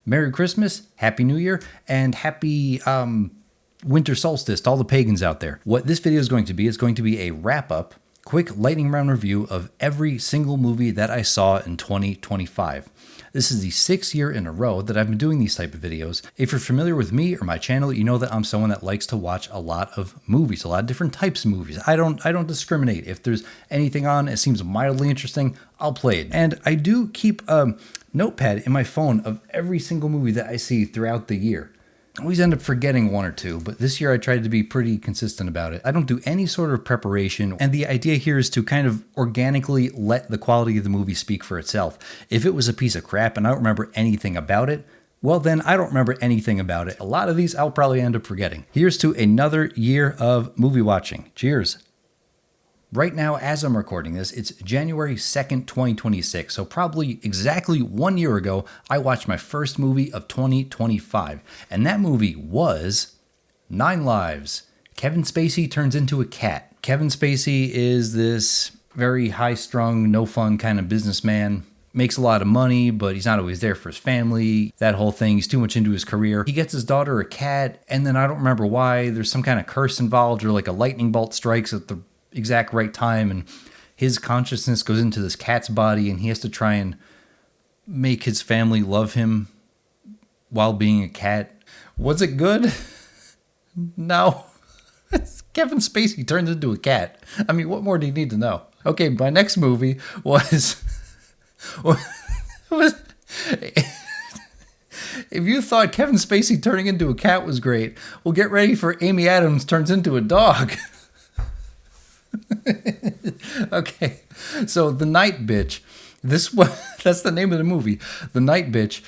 Merry Christmas, Happy New Year, and Happy winter solstice to all the pagans out there. What this video is going to be a wrap-up, quick lightning round review of every single movie that I saw in 2025. This is the 6th year in a row that I've been doing these type of videos. If you're familiar with me or my channel, you know that I'm someone that likes to watch a lot of movies, a lot of different types of movies. I don't discriminate. If there's anything on, it seems mildly interesting, I'll play it. And I do keep a notepad in my phone of every single movie that I see throughout the year. I always end up forgetting one or two, but this year I tried to be pretty consistent about it. I don't do any sort of preparation, and the idea here is to kind of organically let the quality of the movie speak for itself. If it was a piece of crap and I don't remember anything about it, well then I don't remember anything about it. A lot of these I'll probably end up forgetting. Here's to another year of movie watching. Cheers. Right now, as I'm recording this, it's January 2nd, 2026, so probably exactly 1 year ago, I watched my first movie of 2025, and that movie was 9 Lives. Kevin Spacey turns into a cat. Kevin Spacey is this very high-strung, no-fun kind of businessman. Makes a lot of money, but he's not always there for his family. That whole thing, he's too much into his career. He gets his daughter a cat, and then I don't remember why. There's some kind of curse involved, or like a lightning bolt strikes at the exact right time, and his consciousness goes into this cat's body, and he has to try and make his family love him while being a cat. Was it good? No. Kevin Spacey turns into a cat. I mean, what more do you need to know? Okay, my next movie was if you thought Kevin Spacey turning into a cat was great, well, get ready for Amy Adams turns into a dog. Okay, so The Night Bitch. That's the name of the movie. The Night Bitch.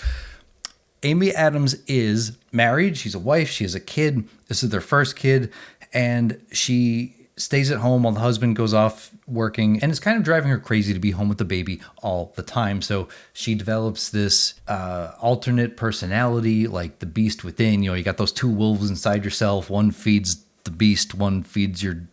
Amy Adams is married. She's a wife. She has a kid. This is their first kid, and she stays at home while the husband goes off working, and it's kind of driving her crazy to be home with the baby all the time. So she develops this alternate personality, like the beast within. You know, you got those two wolves inside yourself. One feeds the beast. One feeds your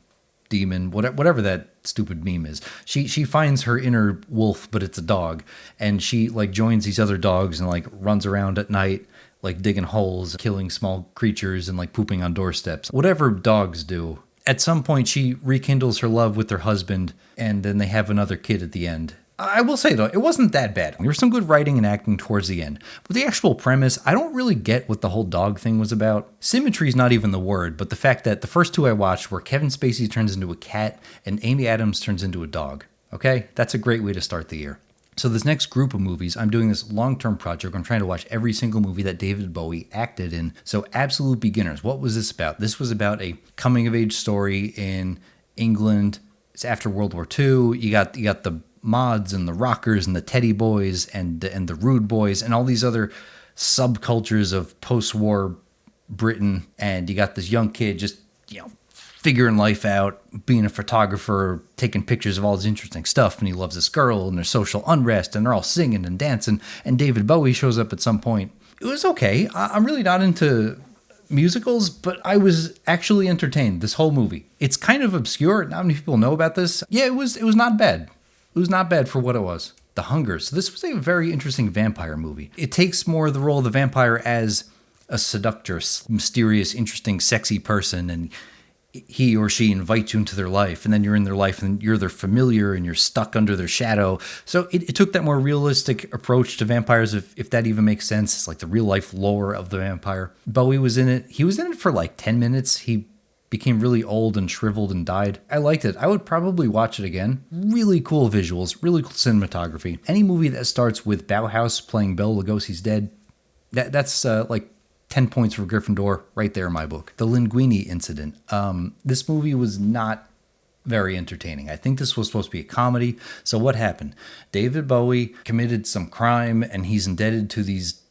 demon, whatever that stupid meme is. She finds her inner wolf, but it's a dog, and she like joins these other dogs and like runs around at night, like digging holes, killing small creatures, and like pooping on doorsteps. Whatever dogs do. At some point, she rekindles her love with her husband, and then they have another kid at the end. I will say, though, it wasn't that bad. There was some good writing and acting towards the end. But the actual premise, I don't really get what the whole dog thing was about. Symmetry is not even the word, but the fact that the first two I watched were Kevin Spacey turns into a cat and Amy Adams turns into a dog. Okay? That's a great way to start the year. So this next group of movies, I'm doing this long-term project. I'm trying to watch every single movie that David Bowie acted in. So absolute beginners. What was this about? This was about a coming-of-age story in England. It's after World War II. You got the mods and the rockers and the teddy boys and the rude boys and all these other subcultures of post-war Britain. And you got this young kid just, figuring life out, being a photographer, taking pictures of all this interesting stuff, and he loves this girl, and there's social unrest, and they're all singing and dancing, and David Bowie shows up at some point. It was okay. I'm really not into musicals, but I was actually entertained this whole movie. It's kind of obscure. Not many people know about this. Yeah, it was not bad. It was not bad for what it was. The Hunger. So this was a very interesting vampire movie. It takes more of the role of the vampire as a seductress, mysterious, interesting, sexy person, and he or she invites you into their life, and then you're in their life, and you're their familiar, and you're stuck under their shadow. So it took that more realistic approach to vampires, if that even makes sense. It's like the real-life lore of the vampire. Bowie was in it. He was in it for like 10 minutes. He became really old and shriveled and died. I liked it. I would probably watch it again. Really cool visuals, really cool cinematography. Any movie that starts with Bauhaus playing Bela Lugosi's dead, that's like 10 points for Gryffindor right there in my book. The Linguini incident. This movie was not very entertaining. I think this was supposed to be a comedy. So what happened? David Bowie committed some crime, and he's indebted to these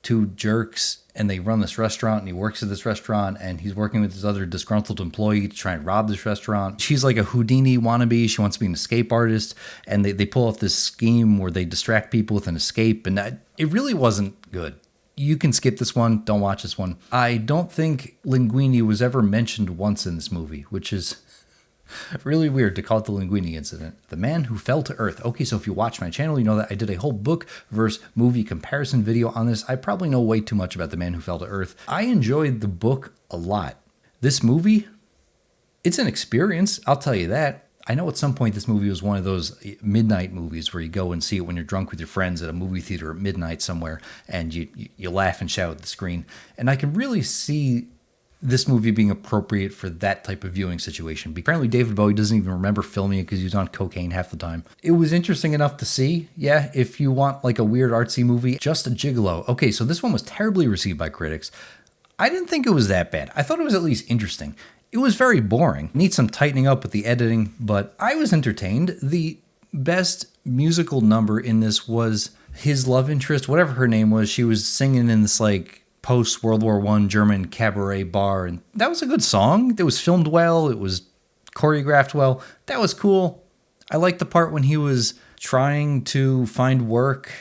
two jerks, and they run this restaurant, and he works at this restaurant, and he's working with this other disgruntled employee to try and rob this restaurant. She's like a Houdini wannabe. She wants to be an escape artist, and they pull off this scheme where they distract people with an escape, and it really wasn't good. You can skip this one. Don't watch this one. I don't think Linguini was ever mentioned once in this movie, which is Really weird to call it the Linguini incident. The Man Who Fell to Earth. Okay, so if you watch my channel, you know that I did a whole book versus movie comparison video on this. I probably know way too much about The Man Who Fell to Earth. I enjoyed the book a lot. This movie, it's an experience, I'll tell you that. I know at some point this movie was one of those midnight movies where you go and see it when you're drunk with your friends at a movie theater at midnight somewhere, and you laugh and shout at the screen. And I can really see this movie being appropriate for that type of viewing situation. Apparently David Bowie doesn't even remember filming it because he was on cocaine half the time. It was interesting enough to see. Yeah, if you want like a weird artsy movie, Just a Gigolo. Okay, so this one was terribly received by critics. I didn't think it was that bad. I thought it was at least interesting. It was very boring. Needs some tightening up with the editing, but I was entertained. The best musical number in this was his love interest, whatever her name was. She was singing in this like post-World War I German cabaret bar, and that was a good song. It was filmed well. It was choreographed well. That was cool. I liked the part when he was trying to find work,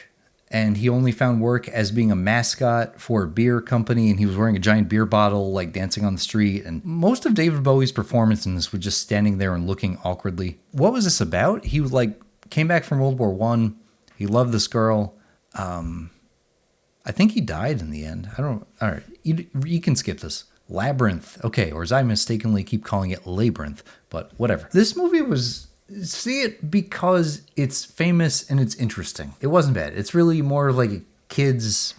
and he only found work as being a mascot for a beer company, and he was wearing a giant beer bottle, like dancing on the street. And most of David Bowie's performance in this was just standing there and looking awkwardly. What was this about? He like came back from World War I. He loved this girl. I think he died in the end. All right, you can skip this. Labyrinth. Okay, or as I mistakenly keep calling it, Labyrinth, but whatever. This movie was... See it because it's famous and it's interesting. It wasn't bad. It's really more like a kid's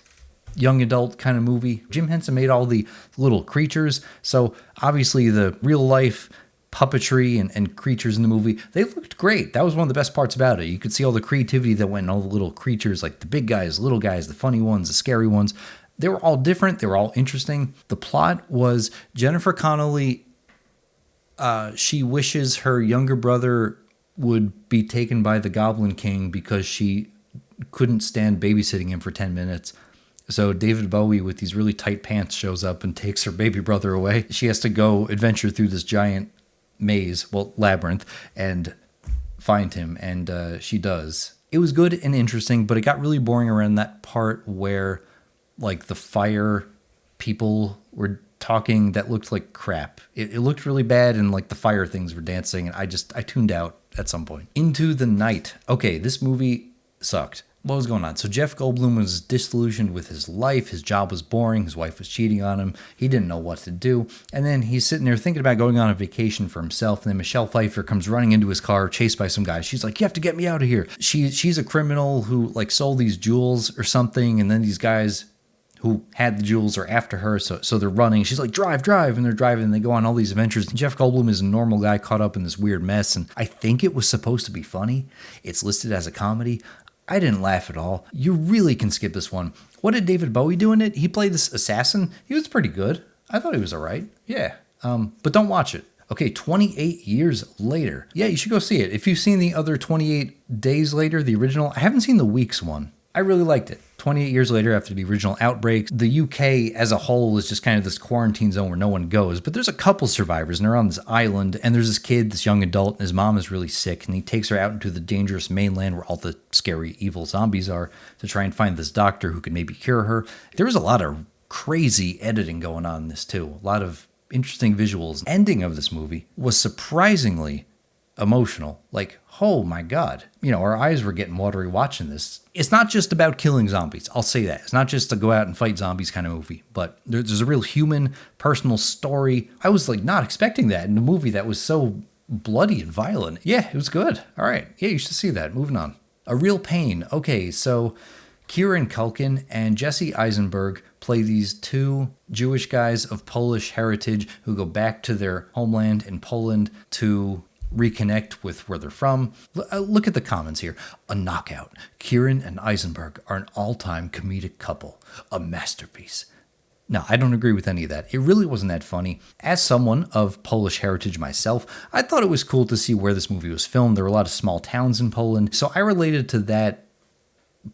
young adult kind of movie. Jim Henson made all the little creatures. So obviously the real life puppetry and creatures in the movie, they looked great. That was one of the best parts about it. You could see all the creativity that went in all the little creatures, like the big guys, little guys, the funny ones, the scary ones. They were all different. They were all interesting. The plot was Jennifer Connelly, she wishes her younger brother would be taken by the Goblin King because she couldn't stand babysitting him for 10 minutes. So David Bowie with these really tight pants shows up and takes her baby brother away. She has to go adventure through this giant maze, well, labyrinth, and find him, and she does. It was good and interesting, but it got really boring around that part where like the fire people were talking that looked like crap. It looked really bad, and like the fire things were dancing, and I tuned out at some point. Into the Night. Okay, this movie sucked. What was going on? So Jeff Goldblum was disillusioned with his life. His job was boring. His wife was cheating on him. He didn't know what to do. And then he's sitting there thinking about going on a vacation for himself. And then Michelle Pfeiffer comes running into his car, chased by some guys. She's like, "You have to get me out of here." She's a criminal who like sold these jewels or something. And then these guys who had the jewels are after her, so they're running. She's like, drive, and they're driving, and they go on all these adventures. Jeff Goldblum is a normal guy caught up in this weird mess, and I think it was supposed to be funny. It's listed as a comedy. I didn't laugh at all. You really can skip this one. What did David Bowie do in it? He played this assassin. He was pretty good. I thought he was all right. Yeah. But don't watch it. Okay, 28 years later. Yeah, you should go see it. If you've seen the other 28 Days Later, the original, I haven't seen the Weeks one. I really liked it. 28 years later, after the original outbreak, the UK as a whole is just kind of this quarantine zone where no one goes. But there's a couple survivors, and they're on this island, and there's this kid, this young adult, and his mom is really sick, and he takes her out into the dangerous mainland where all the scary, evil zombies are to try and find this doctor who could maybe cure her. There was a lot of crazy editing going on in this, too. A lot of interesting visuals. Ending of this movie was surprisingly emotional. Like, oh my God. You know, our eyes were getting watery watching this. It's not just about killing zombies. I'll say that. It's not just to go out and fight zombies kind of movie, but there's a real human, personal story. I was like not expecting that in a movie that was so bloody and violent. Yeah, it was good. All right. Yeah, you should see that. Moving on. A Real Pain. Okay, so Kieran Culkin and Jesse Eisenberg play these two Jewish guys of Polish heritage who go back to their homeland in Poland to reconnect with where they're from. Look at the comments here. A knockout. Kieran and Eisenberg are an all-time comedic couple. A masterpiece. No, I don't agree with any of that. It really wasn't that funny. As someone of Polish heritage myself, I thought it was cool to see where this movie was filmed. There were a lot of small towns in Poland, so I related to that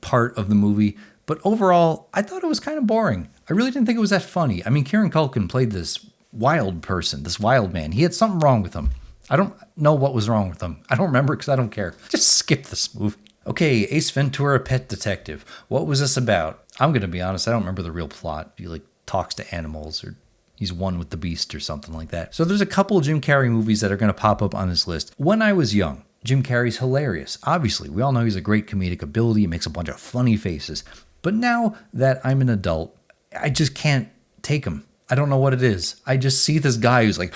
part of the movie. But overall, I thought it was kind of boring. I really didn't think it was that funny. I mean, Kieran Culkin played this wild person, this wild man. He had something wrong with him. I don't know what was wrong with him. I don't remember because I don't care. Just skip this movie. Okay, Ace Ventura, Pet Detective. What was this about? I'm going to be honest, I don't remember the real plot. He like talks to animals or He's one with the beast or something like that. So there's a couple of Jim Carrey movies that are going to pop up on this list. When I was young, Jim Carrey's hilarious. Obviously, we all know he's a great comedic ability. He makes a bunch of funny faces. But now that I'm an adult, I just can't take him. I don't know what it is. I just see this guy who's like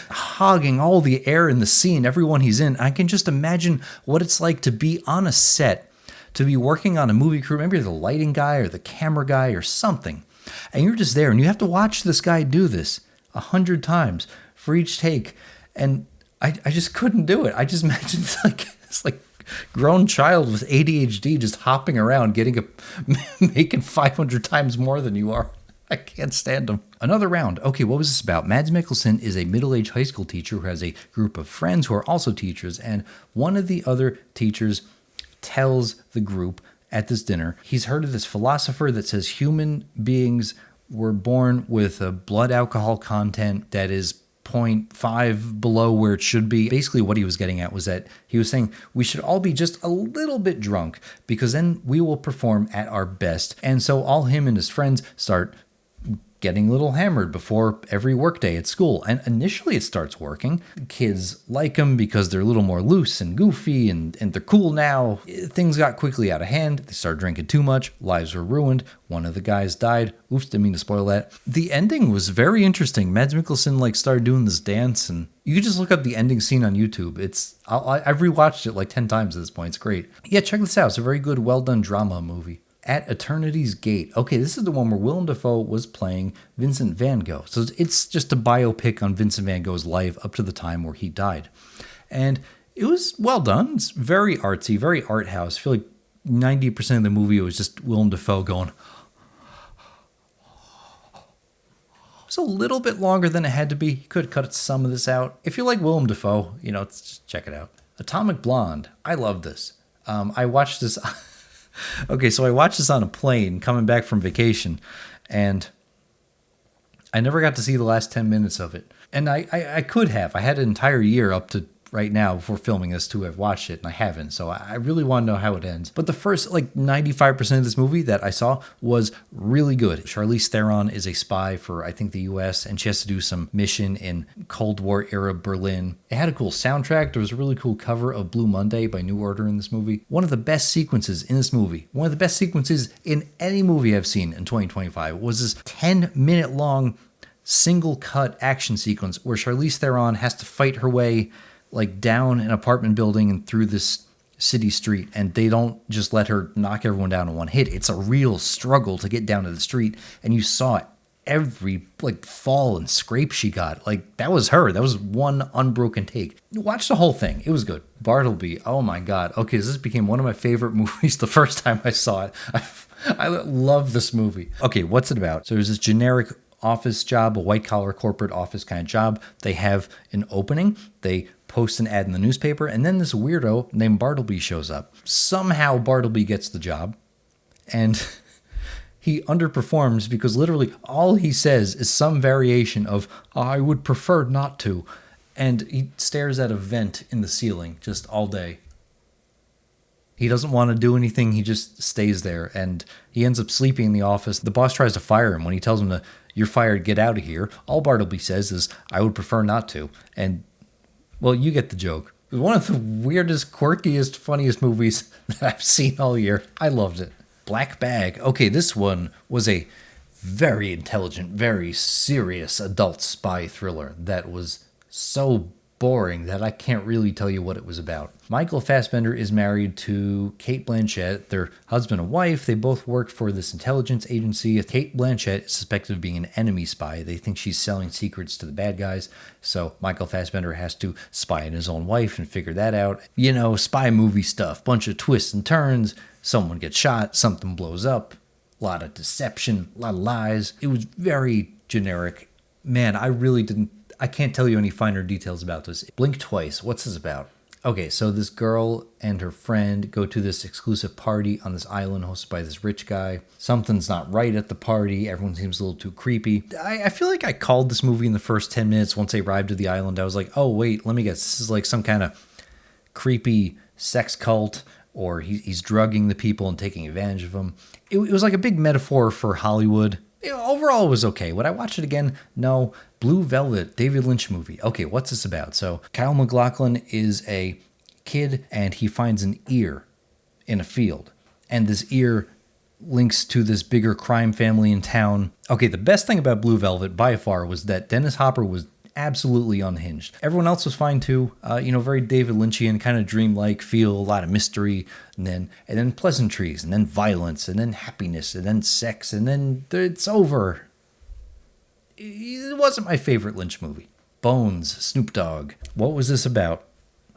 hogging all the air in the scene, everyone he's in. I can just imagine what it's like to be on a set, to be working on a movie crew. Maybe you're the lighting guy or the camera guy or something. And you're just there and you have to watch this guy do this 100 times for each take. And I just couldn't do it. I just imagined it's like grown child with ADHD just hopping around, making 500 times more than you are. I can't stand him. Another round. Okay, what was this about? Mads Mikkelsen is a middle-aged high school teacher who has a group of friends who are also teachers, and one of the other teachers tells the group at this dinner, he's heard of this philosopher that says human beings were born with a blood alcohol content that is zero point 0.5 below where it should be. Basically what he was getting at was that he was saying we should all be just a little bit drunk because then we will perform at our best. And so all him and his friends start getting a little hammered before every workday at school. And initially it starts working. Kids like them because they're a little more loose and goofy and they're cool now. Things got quickly out of hand. They started drinking too much. Lives were ruined. One of the guys died. Oops, didn't mean to spoil that. The ending was very interesting. Mads Mikkelsen started doing this dance, and you could just look up the ending scene on YouTube. I've rewatched it 10 times at this point. It's great. Yeah, check this out. It's a very good, well-done drama movie. At Eternity's Gate. Okay, this is the one where Willem Dafoe was playing Vincent van Gogh. So it's just a biopic on Vincent van Gogh's life up to the time where he died. And it was well done. It's very artsy, very art house. I feel like 90% of the movie was just Willem Dafoe going. It's a little bit longer than it had to be. You could cut some of this out. If you like Willem Dafoe, just check it out. Atomic Blonde. I love this. I watched this... Okay, so I watched this on a plane coming back from vacation, and I never got to see the last 10 minutes of it. And I could have. I had an entire year up to right now before filming this to have watched it, and I haven't. So I really want to know how it ends. But the first 95% of this movie that I saw was really good. Charlize Theron is a spy for, I think, the US, and she has to do some mission in Cold War era Berlin. It had a cool soundtrack. There was a really cool cover of Blue Monday by New Order in this movie. One of the best sequences in this movie, one of the best sequences in any movie I've seen in 2025, was this 10-minute long single cut action sequence where Charlize Theron has to fight her way down an apartment building and through this city street, and they don't just let her knock everyone down in one hit. It's a real struggle to get down to the street, and you saw every fall and scrape she got. That was her. That was one unbroken take. Watch the whole thing. It was good. Bartleby. Oh my God. Okay, this became one of my favorite movies the first time I saw it. I love this movie. Okay, what's it about? So there's this generic office job, a white-collar corporate office kind of job. They have an opening. They post an ad in the newspaper, and then this weirdo named Bartleby shows up. Somehow Bartleby gets the job, and he underperforms because literally all he says is some variation of, I would prefer not to, and he stares at a vent in the ceiling just all day. He doesn't want to do anything. He just stays there, and he ends up sleeping in the office. The boss tries to fire him. When he tells him you're fired, get out of here, all Bartleby says is, I would prefer not to. And, well, you get the joke. It was one of the weirdest, quirkiest, funniest movies that I've seen all year. I loved it. Black Bag. Okay, this one was a very intelligent, very serious adult spy thriller that was so boring that I can't really tell you what it was about. Michael Fassbender is married to Cate Blanchett. They're husband and wife. They both work for this intelligence agency. Cate Blanchett is suspected of being an enemy spy. They think she's selling secrets to the bad guys. So Michael Fassbender has to spy on his own wife and figure that out. Spy movie stuff. Bunch of twists and turns. Someone gets shot. Something blows up. A lot of deception. A lot of lies. It was very generic. Man, I can't tell you any finer details about this. Blink Twice. What's this about? Okay, so this girl and her friend go to this exclusive party on this island hosted by this rich guy. Something's not right at the party. Everyone seems a little too creepy. I feel like I called this movie in the first 10 minutes. Once they arrived at the island, I was like, oh, wait, let me guess. This is some kind of creepy sex cult, or he's drugging the people and taking advantage of them. It was like a big metaphor for Hollywood. Overall, it was okay. Would I watch it again? No. Blue Velvet, David Lynch movie. Okay, what's this about? So Kyle MacLachlan is a kid and he finds an ear in a field. And this ear links to this bigger crime family in town. Okay, the best thing about Blue Velvet by far was that Dennis Hopper was absolutely unhinged. Everyone else was fine too. Very David Lynchian, kind of dreamlike feel, a lot of mystery, and then pleasantries, and then violence, and then happiness, and then sex, and then it's over. It wasn't my favorite Lynch movie. Bones, Snoop Dogg. What was this about?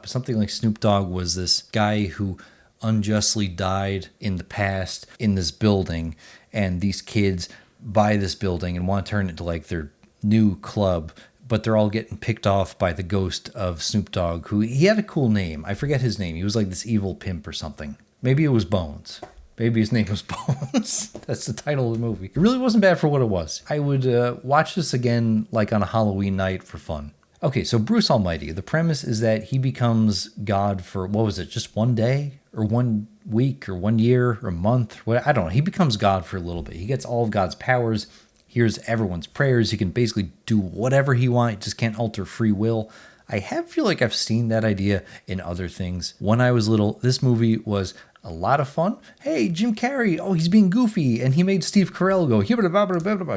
Something like Snoop Dogg was this guy who unjustly died in the past in this building, and these kids buy this building and want to turn it into like their new club, but they're all getting picked off by the ghost of Snoop Dogg, who he had a cool name. I forget his name. He was like this evil pimp or something. Maybe it was Bones. Maybe his name was Bones. That's the title of the movie. It really wasn't bad for what it was. I would watch this again like on a Halloween night for fun. Okay, so Bruce Almighty. The premise is that he becomes God for, what was it, just one day? Or 1 week? Or 1 year? Or a month? I don't know. He becomes God for a little bit. He gets all of God's powers, hears everyone's prayers. He can basically do whatever he wants. He just can't alter free will. I feel like I've seen that idea in other things. When I was little, this movie was a lot of fun. Hey, Jim Carrey, oh, he's being goofy, and he made Steve Carell go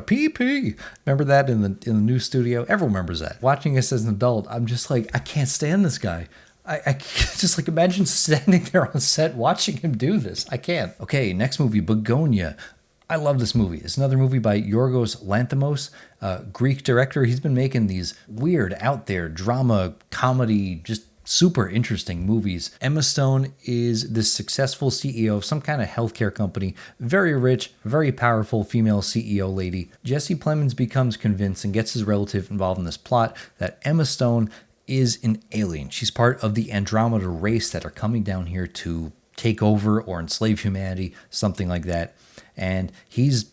pee. Remember that in the new studio? Everyone remembers that. Watching this as an adult, I'm just like, I can't stand this guy. I just like imagine standing there on set watching him do this. I can't. Okay, next movie, Begonia. I love this movie. It's another movie by Yorgos Lanthimos, Greek director. He's been making these weird, out there drama, comedy, just super interesting movies. Emma Stone is this successful CEO of some kind of healthcare company, very rich, very powerful female CEO lady. Jesse Plemons becomes convinced and gets his relative involved in this plot that Emma Stone is an alien. She's part of the Andromeda race that are coming down here to take over or enslave humanity, something like that. And he's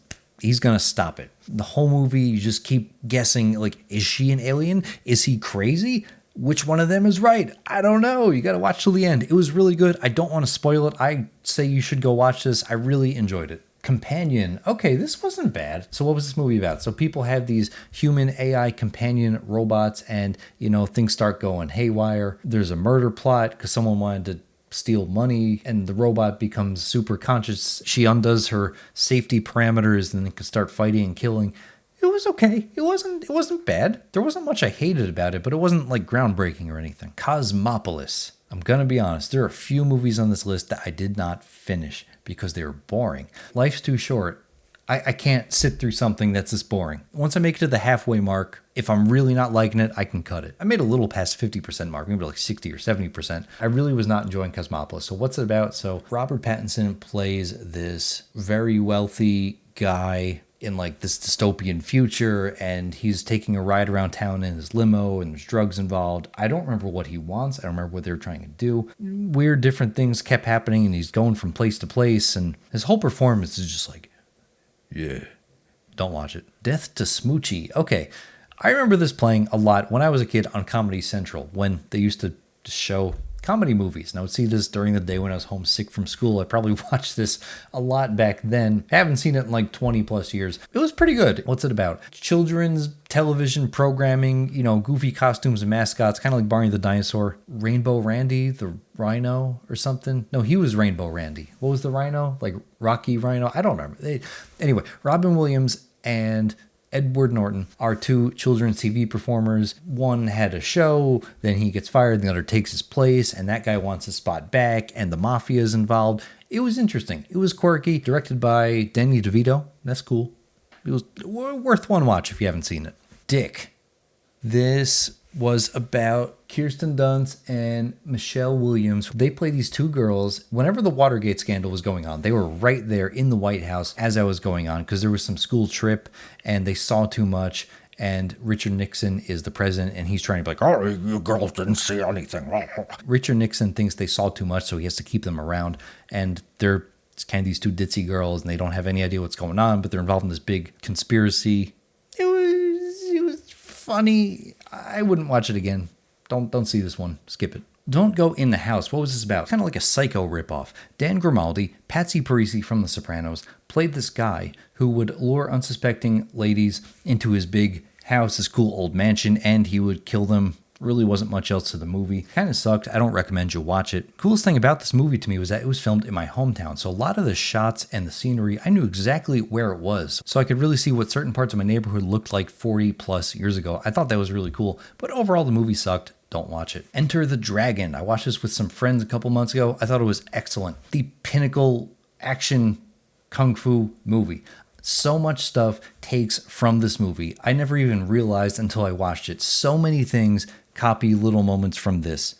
gonna stop it. The whole movie, you just keep guessing, like, is she an alien? Is he crazy? Which one of them is right? I don't know. You gotta watch till the end. It was really good. I don't want to spoil it. I say you should go watch this. I really enjoyed it. Companion. Okay, this wasn't bad. So what was this movie about? So people have these human AI companion robots and, things start going haywire. There's a murder plot because someone wanted to steal money and the robot becomes super conscious. She undoes her safety parameters and then can start fighting and killing. It was okay. It wasn't bad. There wasn't much I hated about it, but it wasn't like groundbreaking or anything. Cosmopolis. I'm gonna be honest, there are a few movies on this list that I did not finish because they were boring. Life's too short. I can't sit through something that's this boring. Once I make it to the halfway mark, if I'm really not liking it, I can cut it. I made a little past 50% mark, maybe like 60 or 70%. I really was not enjoying Cosmopolis. So what's it about? So Robert Pattinson plays this very wealthy guy in like this dystopian future, and he's taking a ride around town in his limo and there's drugs involved. I don't remember what he wants. I don't remember what they were trying to do. Weird different things kept happening and he's going from place to place, and his whole performance is just like, yeah, don't watch it. Death to Smoochie. Okay, I remember this playing a lot when I was a kid on Comedy Central when they used to show comedy movies. And I would see this during the day when I was homesick from school. I probably watched this a lot back then. I haven't seen it in like 20 plus years. It was pretty good. What's it about? Children's television programming, goofy costumes and mascots, kind of like Barney the Dinosaur. Rainbow Randy, the Rhino or something. No, he was Rainbow Randy. What was the Rhino? Like Rocky Rhino? I don't remember. Anyway, Robin Williams and Edward Norton are two children's TV performers. One had a show, then he gets fired, the other takes his place, and that guy wants his spot back, and the mafia is involved. It was interesting. It was quirky, directed by Danny DeVito. That's cool. It was worth one watch if you haven't seen it. Dick. This was about Kirsten Dunst and Michelle Williams. They play these two girls. Whenever the Watergate scandal was going on, they were right there in the White House as that was going on because there was some school trip and they saw too much. And Richard Nixon is the president and he's trying to be like, oh, you girls didn't see anything. Richard Nixon thinks they saw too much, so he has to keep them around. And they're kind of these two ditzy girls and they don't have any idea what's going on, but they're involved in this big conspiracy. It was funny. I wouldn't watch it again. Don't see this one. Skip it. Don't Go in the House. What was this about? Kind of like a Psycho ripoff. Dan Grimaldi, Patsy Parisi from The Sopranos, played this guy who would lure unsuspecting ladies into his big house, his cool old mansion, and he would kill them. Really wasn't much else to the movie. Kind of sucked. I don't recommend you watch it. Coolest thing about this movie to me was that it was filmed in my hometown. So a lot of the shots and the scenery, I knew exactly where it was. So I could really see what certain parts of my neighborhood looked like 40 plus years ago. I thought that was really cool. But overall, the movie sucked. Don't watch it. Enter the Dragon. I watched this with some friends a couple months ago. I thought it was excellent. The pinnacle action kung fu movie. So much stuff takes from this movie. I never even realized until I watched it. So many things copy little moments from this.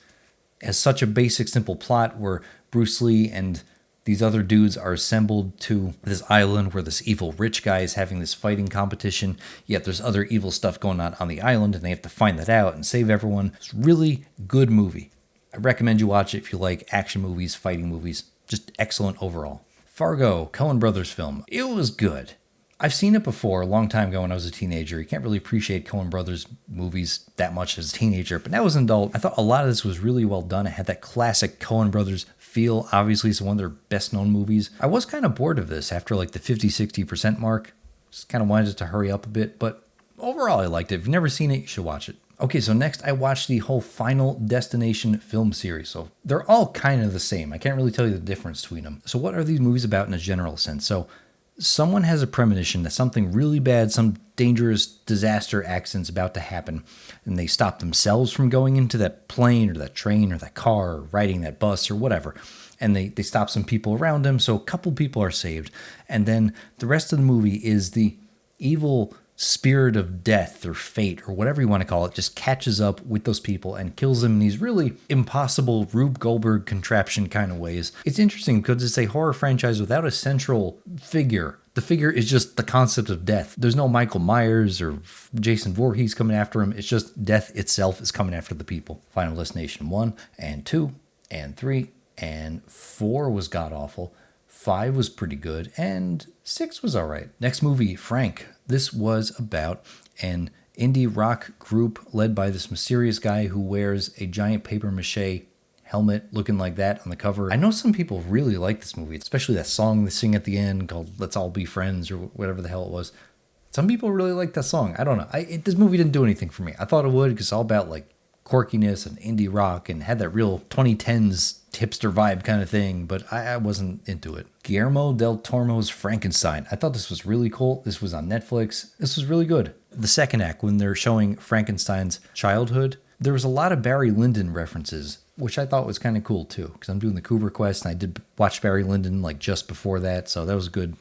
It has such a basic, simple plot where Bruce Lee and these other dudes are assembled to this island where this evil rich guy is having this fighting competition, yet there's other evil stuff going on the island, and they have to find that out and save everyone. It's a really good movie. I recommend you watch it if you like action movies, fighting movies. Just excellent overall. Fargo, Coen Brothers film. It was good. I've seen it before a long time ago when I was a teenager. You can't really appreciate Coen Brothers movies that much as a teenager, but now as an adult, I thought a lot of this was really well done. It had that classic Coen Brothers feel. Obviously, it's one of their best known movies. I was kind of bored of this after like the 50-60% mark. Just kind of wanted it to hurry up a bit, but overall, I liked it. If you've never seen it, you should watch it. Okay, so next I watched the whole Final Destination film series. So they're all kind of the same. I can't really tell you the difference between them. So what are these movies about in a general sense? So someone has a premonition that something really bad, some dangerous disaster accident's about to happen, and they stop themselves from going into that plane or that train or that car or riding that bus or whatever. And they stop some people around them, so a couple people are saved. And then the rest of the movie is the evil spirit of death or fate or whatever you want to call it just catches up with those people and kills them in these really impossible Rube Goldberg contraption kind of ways. It's interesting because it's a horror franchise without a central figure. The figure is just the concept of death. There's no Michael Myers or Jason Voorhees coming after him. It's just death itself is coming after the people. Final Destination 1 and 2 and 3 and 4 was god-awful. 5 was pretty good, and 6 was all right. Next movie, Frank. This was about an indie rock group led by this mysterious guy who wears a giant papier-mâché helmet looking like that on the cover. I know some people really like this movie, especially that song they sing at the end called Let's All Be Friends or whatever the hell it was. Some people really like that song. I don't know. This movie didn't do anything for me. I thought it would because it's all about like quirkiness and indie rock and had that real 2010s hipster vibe kind of thing, but I wasn't into it. Guillermo del Toro's Frankenstein. I thought this was really cool. This was on Netflix. This was really good. The second act, when they're showing Frankenstein's childhood, there was a lot of Barry Lyndon references, which I thought was kind of cool too, because I'm doing the Kubrick Quest and I did watch Barry Lyndon like just before that, so that was good,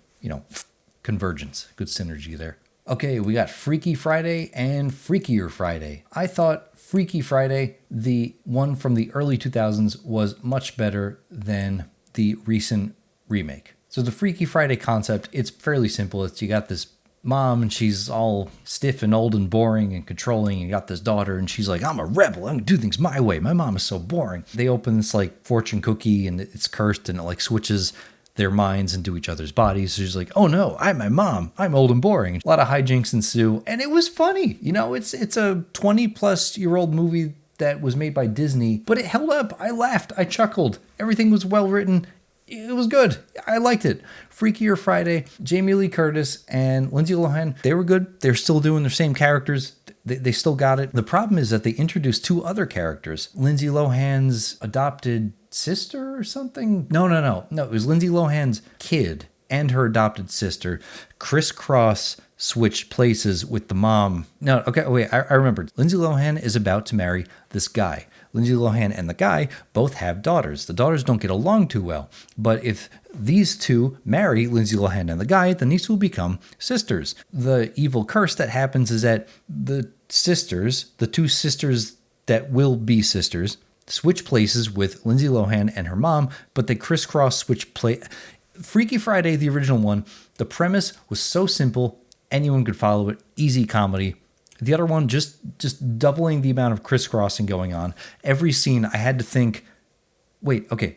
convergence, good synergy there. Okay, we got Freaky Friday and Freakier Friday. I thought Freaky Friday, the one from the early 2000s, was much better than the recent remake. So the Freaky Friday concept, it's fairly simple. It's you got this mom and she's all stiff and old and boring and controlling, and you got this daughter and she's like, I'm a rebel, I'm gonna do things my way, my mom is so boring. They open this like fortune cookie and it's cursed and it like switches their minds into each other's bodies. So she's like, oh no, I'm my mom, I'm old and boring. A lot of hijinks ensue, and it was funny. It's a 20 plus year old movie that was made by Disney, but it held up. I laughed, I chuckled, everything was well written. It was good. I liked it. Freakier Friday, Jamie Lee Curtis and Lindsay Lohan, they were good. They're still doing their same characters. They still got it. The problem is that they introduced two other characters. Lindsay Lohan's adopted sister or something? No. It was Lindsay Lohan's kid and her adopted sister crisscross switched places with the mom. No, okay, wait, I remembered. Lindsay Lohan is about to marry this guy. Lindsay Lohan and the guy both have daughters. The daughters don't get along too well. But if these two marry Lindsay Lohan and the guy, then these two will become sisters. The evil curse that happens is that the two sisters that will be sisters, switch places with Lindsay Lohan and her mom, but they crisscross switch Freaky Friday, the original one, the premise was so simple, anyone could follow it, easy comedy. The other one, just doubling the amount of crisscrossing going on. Every scene, I had to think, wait, okay,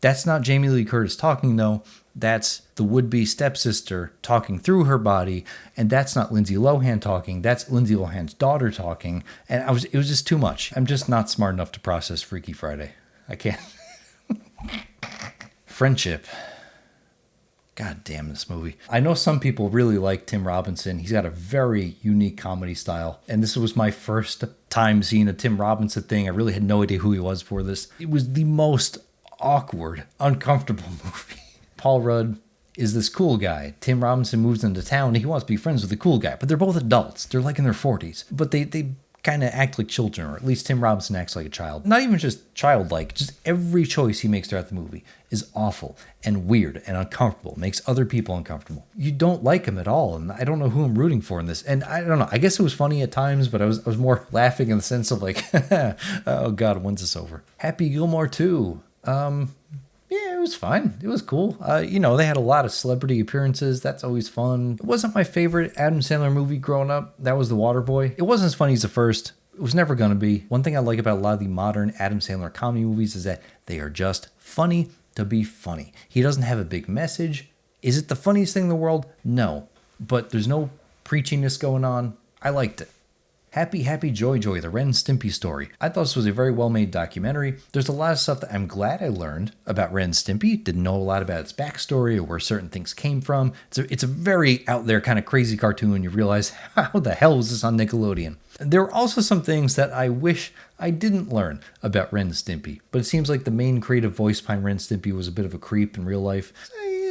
That's not Jamie Lee Curtis talking, though. That's the would-be stepsister talking through her body, and that's not Lindsay Lohan talking. That's Lindsay Lohan's daughter talking, and it was just too much. I'm just not smart enough to process Freaky Friday. I can't. Friendship. God damn this movie. I know some people really like Tim Robinson. He's got a very unique comedy style, and this was my first time seeing a Tim Robinson thing. I really had no idea who he was for this. It was the most awkward, uncomfortable movie. Paul Rudd is this cool guy. Tim Robinson moves into town and he wants to be friends with the cool guy, but they're both adults. They're like in their 40s, but they kind of act like children, or at least Tim Robinson acts like a child. Not even just childlike, just every choice he makes throughout the movie is awful and weird and uncomfortable, makes other people uncomfortable. You don't like him at all, and I don't know who I'm rooting for in this. And I don't know, I guess it was funny at times, but I was more laughing in the sense of like, oh God, when's this over? Happy Gilmore 2. Yeah, it was fine. It was cool. They had a lot of celebrity appearances. That's always fun. It wasn't my favorite Adam Sandler movie growing up. That was The Waterboy. It wasn't as funny as the first. It was never going to be. One thing I like about a lot of the modern Adam Sandler comedy movies is that they are just funny to be funny. He doesn't have a big message. Is it the funniest thing in the world? No. But there's no preachiness going on. I liked it. Happy, Happy, Joy, Joy, the Ren and Stimpy story. I thought this was a very well-made documentary. There's a lot of stuff that I'm glad I learned about Ren and Stimpy. Didn't know a lot about its backstory or where certain things came from. It's a very out there kind of crazy cartoon, and you realize, how the hell was this on Nickelodeon? There were also some things that I wish I didn't learn about Ren and Stimpy, but it seems like the main creative voice behind Ren and Stimpy was a bit of a creep in real life.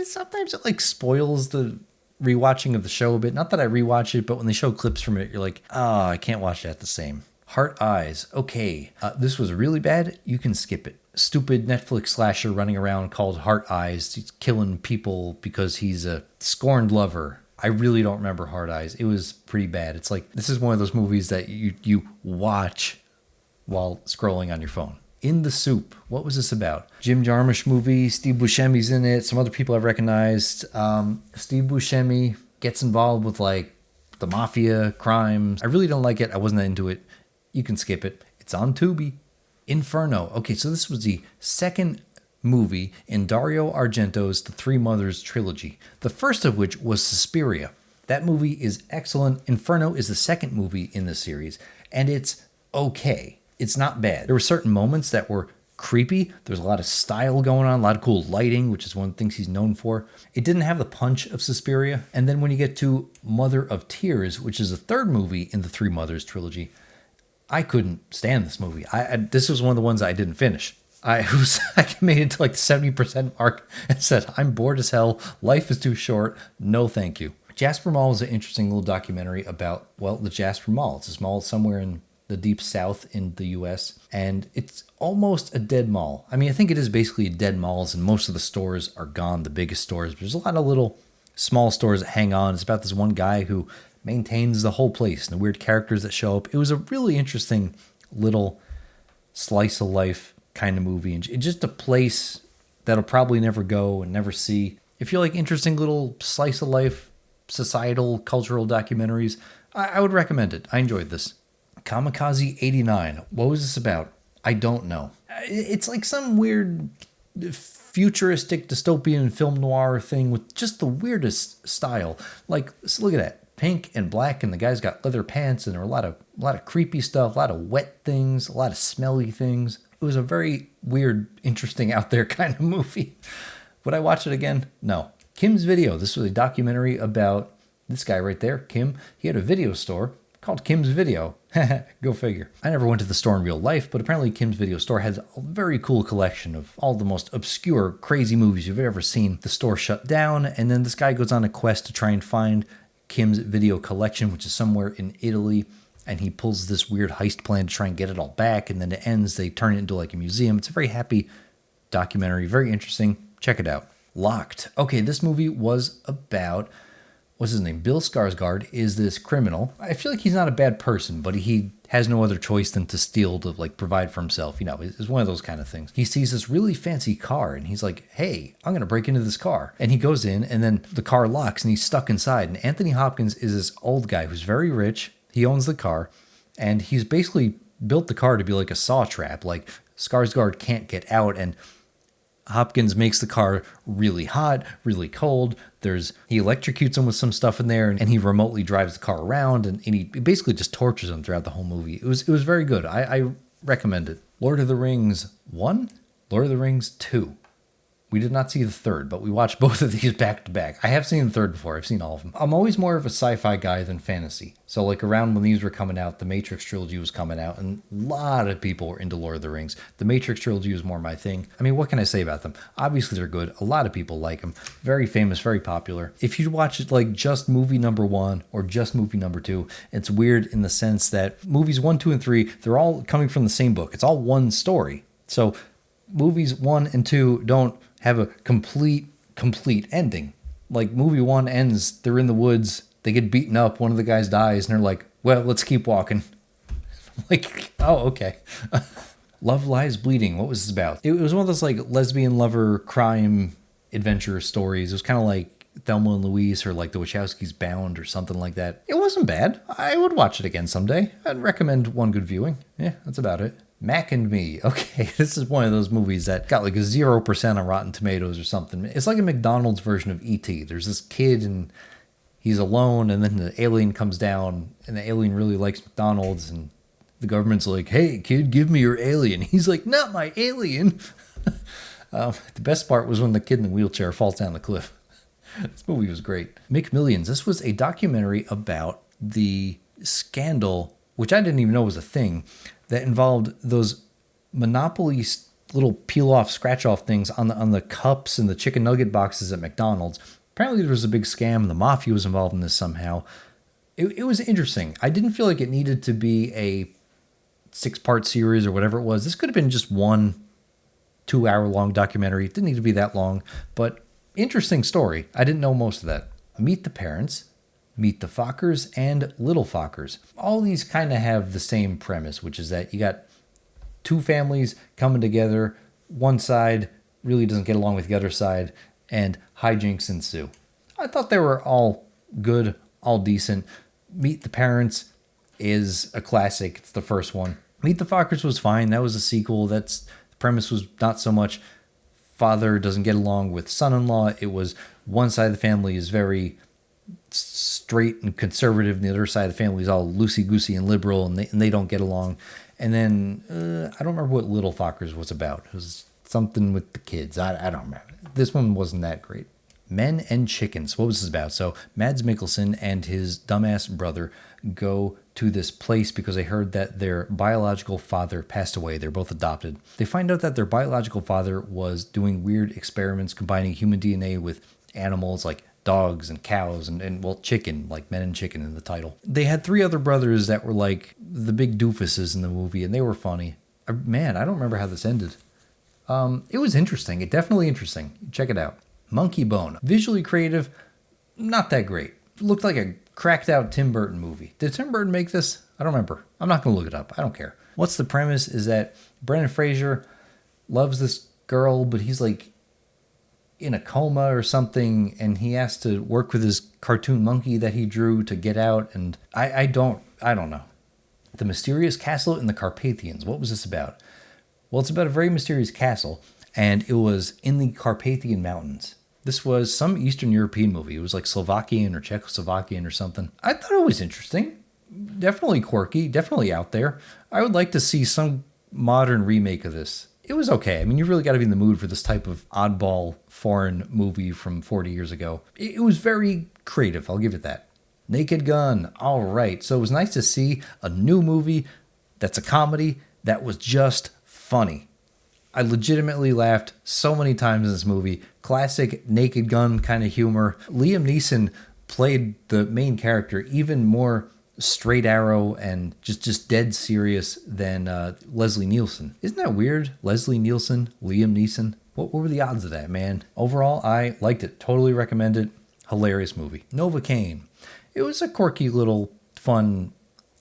Sometimes it spoils the rewatching of the show a bit. Not that I rewatch it, but when they show clips from it, you're like, I can't watch that the same. Heart Eyes. Okay, this was really bad. You can skip it. Stupid Netflix slasher running around called Heart Eyes. He's killing people because he's a scorned lover. I really don't remember Heart Eyes. It was pretty bad. It's like, this is one of those movies that you watch while scrolling on your phone. In the Soup. What was this about? Jim Jarmusch movie. Steve Buscemi's in it. Some other people I've recognized. Steve Buscemi gets involved with like the mafia, crimes. I really don't like it. I wasn't into it. You can skip it. It's on Tubi. Inferno. Okay, so this was the second movie in Dario Argento's The Three Mothers trilogy. The first of which was Suspiria. That movie is excellent. Inferno is the second movie in the series, and it's okay. It's not bad. There were certain moments that were creepy. There's a lot of style going on, a lot of cool lighting, which is one of the things he's known for. It didn't have the punch of Suspiria. And then when you get to Mother of Tears, which is the third movie in the Three Mothers trilogy, I couldn't stand this movie. This was one of the ones I didn't finish. I made it to like the 70% mark and said, I'm bored as hell. Life is too short. No, thank you. Jasper Mall is an interesting little documentary about, the Jasper Mall. It's a mall somewhere in the deep south in the US, and it's almost a dead mall. I mean, I think it is basically dead malls, and most of the stores are gone, the biggest stores. But there's a lot of little small stores that hang on. It's about this one guy who maintains the whole place and the weird characters that show up. It was a really interesting little slice of life kind of movie, and it's just a place that'll probably never go and never see. If you like interesting little slice of life, societal, cultural documentaries, I would recommend it. I enjoyed this. Kamikaze 89. What was this about? I don't know. It's like some weird futuristic dystopian film noir thing with just the weirdest style. Like, look at that. Pink and black, and the guy's got leather pants, and there are a lot of creepy stuff, a lot of wet things, a lot of smelly things. It was a very weird, interesting, out there kind of movie. Would I watch it again? No. Kim's Video. This was a documentary about this guy right there, Kim. He had a video store called Kim's Video. Go figure. I never went to the store in real life, but apparently Kim's Video store has a very cool collection of all the most obscure, crazy movies you've ever seen. The store shut down, and then this guy goes on a quest to try and find Kim's Video collection, which is somewhere in Italy, and he pulls this weird heist plan to try and get it all back, and then it ends, they turn it into like a museum. It's a very happy documentary, very interesting. Check it out. Locked. Okay, this movie was about, what's his name? Bill Skarsgård is this criminal. I feel like he's not a bad person, but he has no other choice than to steal to like provide for himself. You know, it's one of those kind of things. He sees this really fancy car and he's like, hey, I'm going to break into this car. And he goes in and then the car locks and he's stuck inside. And Anthony Hopkins is this old guy who's very rich. He owns the car and he's basically built the car to be like a saw trap. Like Skarsgård can't get out, and Hopkins makes the car really hot, really cold. He electrocutes him with some stuff in there, and he remotely drives the car around, and he basically just tortures him throughout the whole movie. It was very good. I recommend it. Lord of the Rings 1, Lord of the Rings 2. We did not see the third, but we watched both of these back to back. I have seen the third before. I've seen all of them. I'm always more of a sci-fi guy than fantasy. So like around when these were coming out, the Matrix trilogy was coming out, and a lot of people were into Lord of the Rings. The Matrix trilogy was more my thing. I mean, what can I say about them? Obviously, they're good. A lot of people like them. Very famous, very popular. If you watch it like just movie number 1 or just movie number 2, it's weird in the sense that movies 1, 2, and 3, they're all coming from the same book. It's all one story. So movies 1 and 2 don't have a complete ending. Like movie 1 ends, they're in the woods, they get beaten up, one of the guys dies, and they're like, well, let's keep walking. Like, oh, okay. Love Lies Bleeding, what was this about? It was one of those like lesbian lover crime adventure stories. It was kind of like Thelma and Louise or like the Wachowskis Bound or something like that. It wasn't bad. I would watch it again someday. I'd recommend one good viewing. Yeah, that's about it. Mac and Me. Okay, this is one of those movies that got like a 0% on Rotten Tomatoes or something. It's like a McDonald's version of E.T. There's this kid and he's alone, and then the alien comes down, and the alien really likes McDonald's, and the government's like, hey, kid, give me your alien. He's like, not my alien. The best part was when the kid in the wheelchair falls down the cliff. This movie was great. McMillions. This was a documentary about the scandal, which I didn't even know was a thing, that involved those Monopoly little peel-off, scratch-off things on the cups and the chicken nugget boxes at McDonald's. Apparently there was a big scam. The mafia was involved in this somehow. It was interesting. I didn't feel like it needed to be a 6-part series or whatever it was. This could have been just one 2-hour-long documentary. It didn't need to be that long, but interesting story. I didn't know most of that. Meet the Parents, Meet the Fockers, and Little Fockers. All these kind of have the same premise, which is that you got two families coming together. One side really doesn't get along with the other side, and hijinks ensue. I thought they were all good, all decent. Meet the Parents is a classic. It's the first one. Meet the Fockers was fine. That was a sequel. The premise was not so much father doesn't get along with son-in-law. It was one side of the family is very straight and conservative, and the other side of the family is all loosey-goosey and liberal, and they don't get along. And then I don't remember what Little Fockers was about. It was something with the kids. I don't remember. This one wasn't that great. Men and Chickens. What was this about? So Mads Mikkelsen and his dumbass brother go to this place because they heard that their biological father passed away. They're both adopted. They find out that their biological father was doing weird experiments combining human DNA with animals like dogs and cows and well, chicken, like Men and Chicken in the title. They had 3 other brothers that were like the big doofuses in the movie, and they were funny. Man, I don't remember how this ended. It was interesting. Definitely interesting. Check it out. Monkey Bone. Visually creative, not that great. Looked like a cracked out Tim Burton movie. Did Tim Burton make this? I don't remember. I'm not going to look it up. I don't care. What's the premise is that Brendan Fraser loves this girl, but he's like in a coma or something, and he has to work with his cartoon monkey that he drew to get out, and I don't know. The Mysterious Castle in the Carpathians. What was this about? Well, it's about a very mysterious castle, and it was in the Carpathian Mountains. This was some Eastern European movie. It was like Slovakian or Czechoslovakian or something. I thought it was interesting. Definitely quirky, definitely out there. I would like to see some modern remake of this. It was okay. I mean, you really got to be in the mood for this type of oddball foreign movie from 40 years ago. It was very creative, I'll give it that. Naked Gun. All right. So it was nice to see a new movie that's a comedy that was just funny. I legitimately laughed so many times in this movie. Classic Naked Gun kind of humor. Liam Neeson played the main character even more straight arrow and just dead serious than Leslie Nielsen. Isn't that weird? Leslie Nielsen, Liam Neeson. What were the odds of that, man? Overall, I liked it. Totally recommend it. Hilarious movie. Novocaine. It was a quirky little fun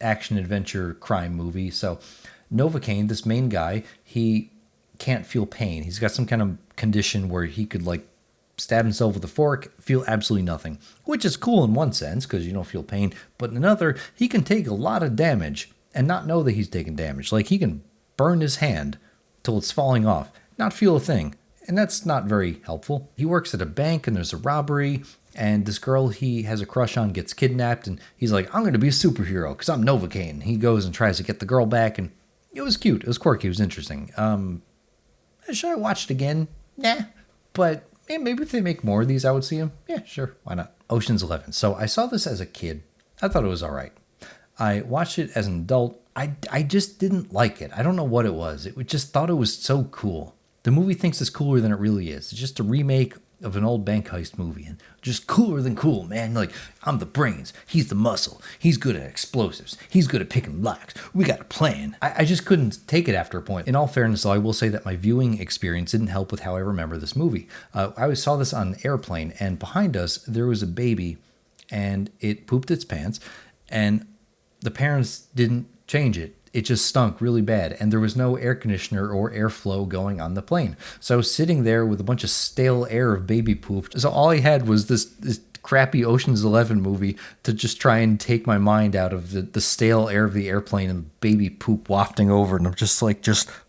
action adventure crime movie. So Novocaine, this main guy, he can't feel pain. He's got some kind of condition where he could like stab himself with a fork, feel absolutely nothing, which is cool in one sense because you don't feel pain, but in another, he can take a lot of damage and not know that he's taking damage. Like he can burn his hand till it's falling off, not feel a thing, And that's not very helpful. He works at a bank and there's a robbery, and this girl he has a crush on gets kidnapped, and he's like, I'm going to be a superhero because I'm Novocaine. He goes and tries to get the girl back, and it was cute. It was quirky. It was interesting. Should I watch it again? Nah. But maybe if they make more of these, I would see them. Yeah, sure. Why not? Ocean's 11. So I saw this as a kid. I thought it was all right. I watched it as an adult. I just didn't like it. I don't know what it was. It just thought it was so cool. The movie thinks it's cooler than it really is. It's just a remake of an old bank heist movie, and just cooler than cool, man. Like, I'm the brains, he's the muscle, he's good at explosives, he's good at picking locks, we got a plan. I just couldn't take it after a point. In all fairness, though, I will say that my viewing experience didn't help with how I remember this movie. I saw this on an airplane, and behind us there was a baby, and it pooped its pants, and the parents didn't change it. It just stunk really bad, and there was no air conditioner or airflow going on the plane. So I was sitting there with a bunch of stale air of baby poop. So all I had was this crappy Ocean's 11 movie to just try and take my mind out of the stale air of the airplane and baby poop wafting over. And I'm just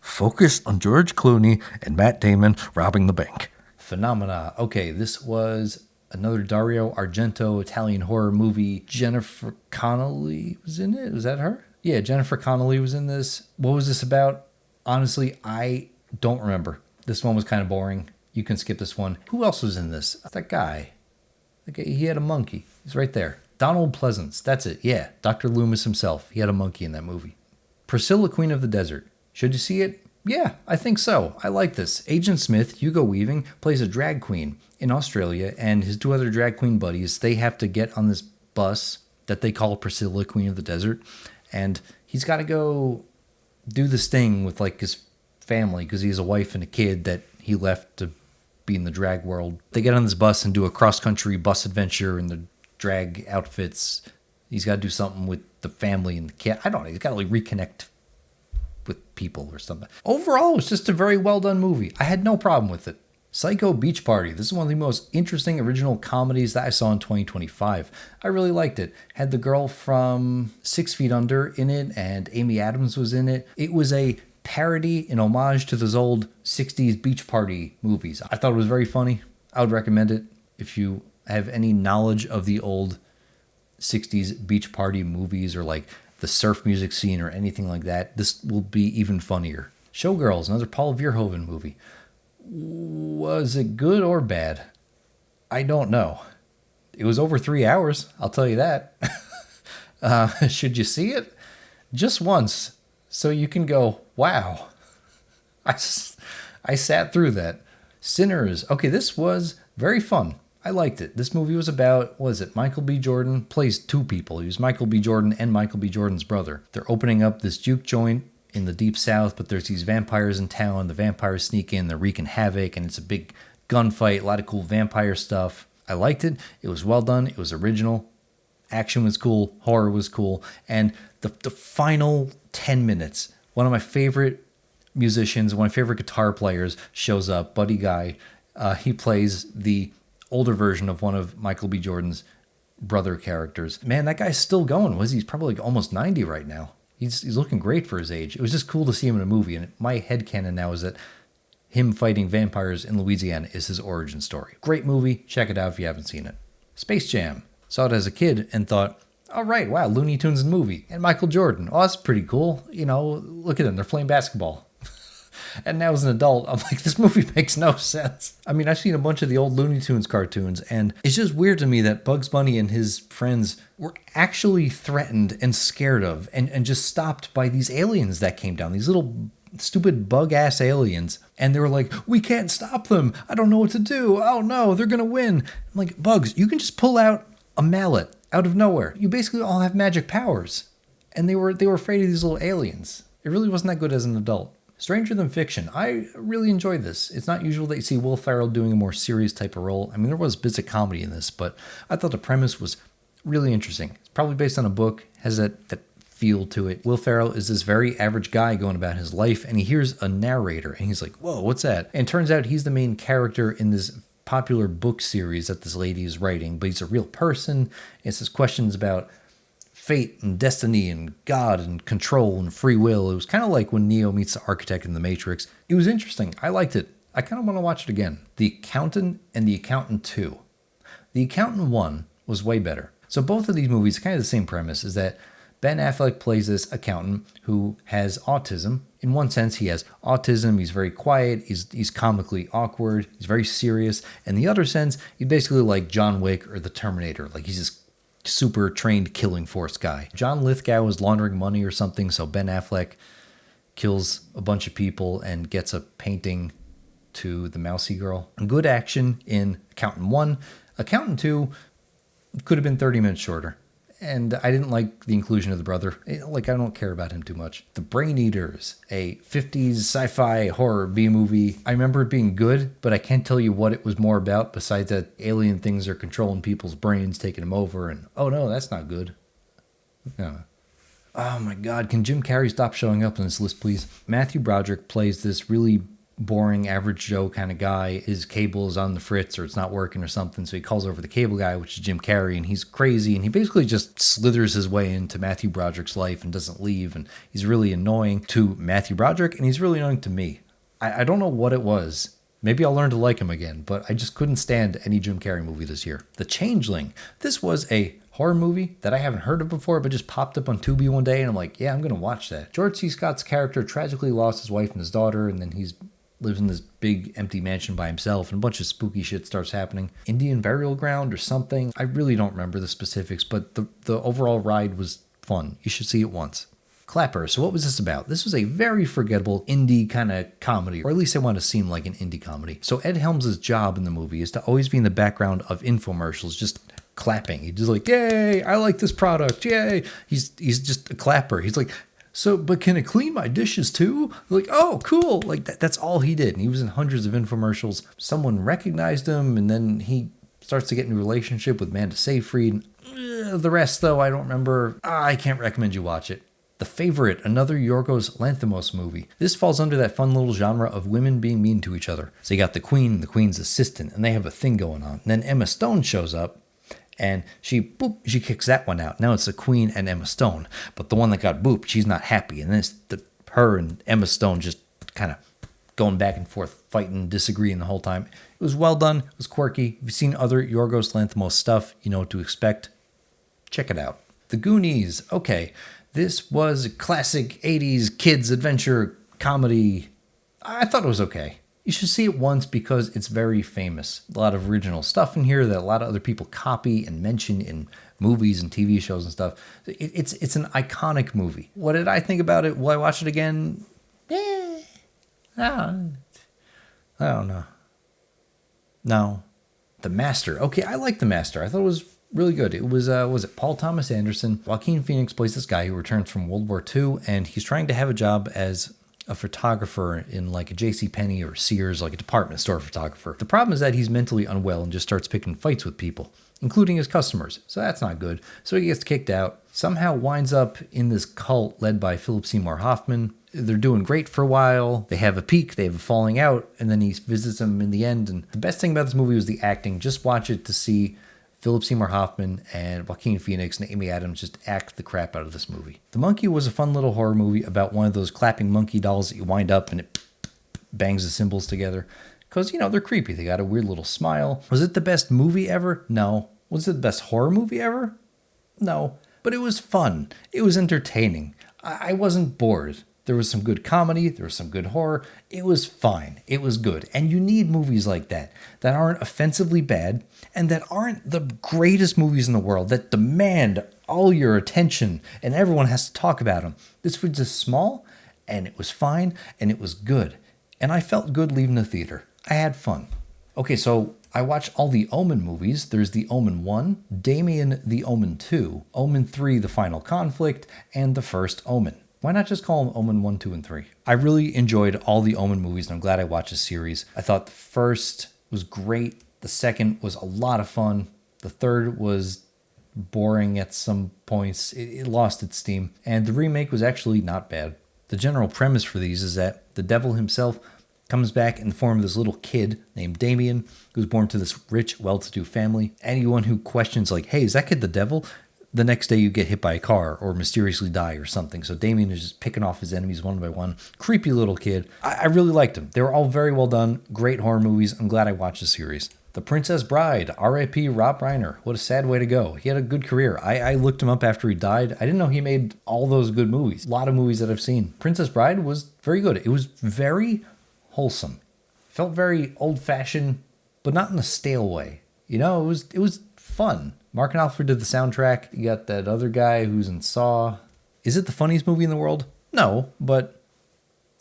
focused on George Clooney and Matt Damon robbing the bank. Phenomena. Okay, this was another Dario Argento Italian horror movie. Jennifer Connelly was in it. Was that her? Yeah, Jennifer Connelly was in this. What was this about? Honestly, I don't remember. This one was kind of boring. You can skip this one. Who else was in this? That guy. He had a monkey. He's right there. Donald Pleasance. That's it. Yeah, Dr. Loomis himself. He had a monkey in that movie. Priscilla, Queen of the Desert. Should you see it? Yeah, I think so. I like this. Agent Smith, Hugo Weaving, plays a drag queen in Australia, and his two other drag queen buddies, they have to get on this bus that they call Priscilla, Queen of the Desert. And he's got to go do this thing with his family because he has a wife and a kid that he left to be in the drag world. They get on this bus and do a cross-country bus adventure in the drag outfits. He's got to do something with the family and the kid. I don't know. He's got to reconnect with people or something. Overall, it was just a very well-done movie. I had no problem with it. Psycho Beach Party. This is one of the most interesting original comedies that I saw in 2025. I really liked it. Had the girl from 6 Feet Under in it, and Amy Adams was in it. It was a parody, an homage to those old 60s beach party movies. I thought it was very funny. I would recommend it. If you have any knowledge of the old 60s beach party movies or the surf music scene or anything like that, this will be even funnier. Showgirls, another Paul Verhoeven movie. Was it good or bad? I don't know. It was over 3 hours, I'll tell you that. Should you see it? Just once, so you can go, wow. I sat through that. Sinners. Okay, this was very fun. I liked it. This movie was about, Michael B. Jordan plays two people. He was Michael B. Jordan and Michael B. Jordan's brother. They're opening up this juke joint in the deep south, but there's these vampires in town. The vampires sneak in, they're wreaking havoc, and it's a big gunfight, a lot of cool vampire stuff. I liked it. It was well done. It was original. Action was cool. Horror was cool. And the final 10 minutes, one of my favorite musicians, one of my favorite guitar players shows up, Buddy Guy. He plays the older version of one of Michael B. Jordan's brother characters. Man, that guy's still going. He's probably almost 90 right now. He's looking great for his age. It was just cool to see him in a movie, and my headcanon now is that him fighting vampires in Louisiana is his origin story. Great movie. Check it out if you haven't seen it. Space Jam. Saw it as a kid and thought, all right, wow, Looney Tunes movie. And Michael Jordan. Oh, that's pretty cool. Look at them. They're playing basketball. And now as an adult, I'm like, this movie makes no sense. I mean, I've seen a bunch of the old Looney Tunes cartoons, and it's just weird to me that Bugs Bunny and his friends were actually threatened and scared of and just stopped by these aliens that came down, these little stupid bug-ass aliens. And they were like, we can't stop them. I don't know what to do. Oh, no, they're going to win. I'm like, Bugs, you can just pull out a mallet out of nowhere. You basically all have magic powers. And they were afraid of these little aliens. It really wasn't that good as an adult. Stranger Than Fiction. I really enjoyed this. It's not usual that you see Will Ferrell doing a more serious type of role. I mean, there was bits of comedy in this, but I thought the premise was really interesting. It's probably based on a book, has that feel to it. Will Ferrell is this very average guy going about his life, and he hears a narrator, and he's like, whoa, what's that? And it turns out he's the main character in this popular book series that this lady is writing, but he's a real person. It's his questions about fate and destiny and God and control and free will. It was kind of like when Neo meets the architect in The Matrix. It was interesting. I liked it. I kind of want to watch it again. The Accountant and The Accountant 2. The Accountant 1 was way better. So both of these movies, kind of the same premise, is that Ben Affleck plays this accountant who has autism. In one sense, he has autism. He's very quiet. He's comically awkward. He's very serious. In the other sense, he's basically like John Wick or the Terminator. Like he's this super trained killing force guy. John Lithgow is laundering money or something, so Ben Affleck kills a bunch of people and gets a painting to the mousy girl. Good action in Accountant 1. Accountant 2 could have been 30 minutes shorter. And I didn't like the inclusion of the brother. Like, I don't care about him too much. The Brain Eaters, a 50s sci-fi horror B-movie. I remember it being good, but I can't tell you what it was more about besides that alien things are controlling people's brains, taking them over, and oh no, that's not good. Yeah. Oh my God, can Jim Carrey stop showing up on this list, please? Matthew Broderick plays this really boring, average Joe kind of guy. His cable is on the fritz or it's not working or something, so he calls over the cable guy, which is Jim Carrey, and he's crazy, and he basically just slithers his way into Matthew Broderick's life and doesn't leave, and he's really annoying to Matthew Broderick, and he's really annoying to me. I don't know what it was. Maybe I'll learn to like him again, but I just couldn't stand any Jim Carrey movie this year. The Changeling. This was a horror movie that I haven't heard of before, but just popped up on Tubi one day, and I'm like, yeah, I'm going to watch that. George C. Scott's character tragically lost his wife and his daughter, and then he's lives in this big empty mansion by himself, and a bunch of spooky shit starts happening. Indian burial ground or something. I really don't remember the specifics, but the overall ride was fun. You should see it once. Clapper. So what was this about? This was a very forgettable indie kind of comedy, or at least I want to seem like an indie comedy. So Ed Helms' job in the movie is to always be in the background of infomercials, just clapping. He's just like, yay, I like this product, yay. He's just a clapper. He's like, so, but can it clean my dishes too? Like, oh, cool. Like that's all he did. And he was in hundreds of infomercials. Someone recognized him, and then he starts to get in a relationship with Amanda Seyfried. The rest, though, I don't remember. I can't recommend you watch it. The Favorite, another Yorgos Lanthimos movie. This falls under that fun little genre of women being mean to each other. So you got the queen and the queen's assistant, and they have a thing going on. And then Emma Stone shows up, and she kicks that one out. Now it's the queen and Emma Stone. But the one that got booped, she's not happy. And then it's her and Emma Stone just kind of going back and forth, fighting, disagreeing the whole time. It was well done. It was quirky. If you've seen other Yorgos Lanthimos stuff, you know what to expect. Check it out. The Goonies. Okay, this was a classic 80s kids adventure comedy. I thought it was okay. You should see it once because it's very famous. A lot of original stuff in here that a lot of other people copy and mention in movies and TV shows and stuff. It's an iconic movie. What did I think about it? Will I watch it again? I don't know. No. The Master. Okay, I like The Master. I thought it was really good. It was it Paul Thomas Anderson. Joaquin Phoenix plays this guy who returns from World War II, and he's trying to have a job as a photographer in like a JCPenney or Sears, like a department store photographer. The problem is that he's mentally unwell and just starts picking fights with people, including his customers. So that's not good. So he gets kicked out, somehow winds up in this cult led by Philip Seymour Hoffman. They're doing great for a while. They have a peak, they have a falling out, and then he visits them in the end. And the best thing about this movie was the acting. Just watch it to see Philip Seymour Hoffman and Joaquin Phoenix and Amy Adams just act the crap out of this movie. The Monkey was a fun little horror movie about one of those clapping monkey dolls that you wind up and it bangs the cymbals together. Because, they're creepy. They got a weird little smile. Was it the best movie ever? No. Was it the best horror movie ever? No. But it was fun. It was entertaining. I wasn't bored. There was some good comedy. There was some good horror. It was fine. It was good. And you need movies like that aren't offensively bad and that aren't the greatest movies in the world, that demand all your attention and everyone has to talk about them. This was just small, and it was fine, and it was good. And I felt good leaving the theater. I had fun. Okay, so I watched all the Omen movies. There's The Omen 1, Damien The Omen 2, Omen 3 The Final Conflict, and The First Omen. Why not just call them Omen 1, 2, and 3? I really enjoyed all the Omen movies, and I'm glad I watched the series. I thought the first was great. The second was a lot of fun. The third was boring at some points. It lost its steam. And the remake was actually not bad. The general premise for these is that the devil himself comes back in the form of this little kid named Damien, who's born to this rich, well-to-do family. Anyone who questions, like, hey, is that kid the devil? the next day you get hit by a car or mysteriously die or something. So Damien is just picking off his enemies one by one. Creepy little kid. I really liked him. They were all very well done. Great horror movies. I'm glad I watched the series. The Princess Bride, R.I.P. Rob Reiner. What a sad way to go. He had a good career. I looked him up after he died. I didn't know he made all those good movies. A lot of movies that I've seen. Princess Bride was very good. It was very wholesome. Felt very old-fashioned, but not in a stale way. You know, it was fun. Mark and Alfred did the soundtrack. You got that other guy who's in Saw. Is it the funniest movie in the world? No, but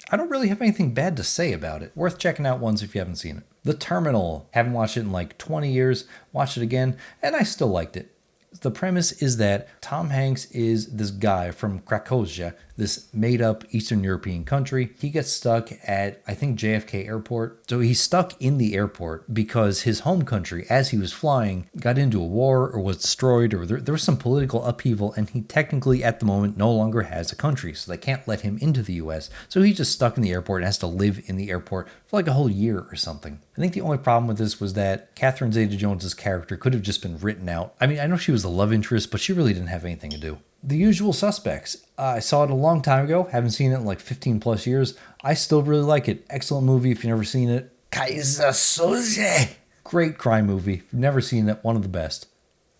I don't really have anything bad to say about it. Worth checking out once if you haven't seen it. The Terminal. Haven't watched it in like 20 years. Watched it again, and I still liked it. The premise is that Tom Hanks is this guy from Krakosia, this made-up Eastern European country. He gets stuck at, I think, JFK Airport. So he's stuck in the airport because his home country, as he was flying, got into a war or was destroyed, or there was some political upheaval, and he technically, at the moment, no longer has a country, so they can't let him into the U.S. So he's just stuck in the airport and has to live in the airport for like a whole year or something. I think the only problem with this was that Catherine Zeta-Jones' character could have just been written out. I mean, I know she was the love interest, but she really didn't have anything to do. The Usual Suspects. I saw it a long time ago. Haven't seen it in like 15 plus years. I still really like it. Excellent movie if you've never seen it. Kaiser Soze. Great crime movie. If you've never seen it, one of the best.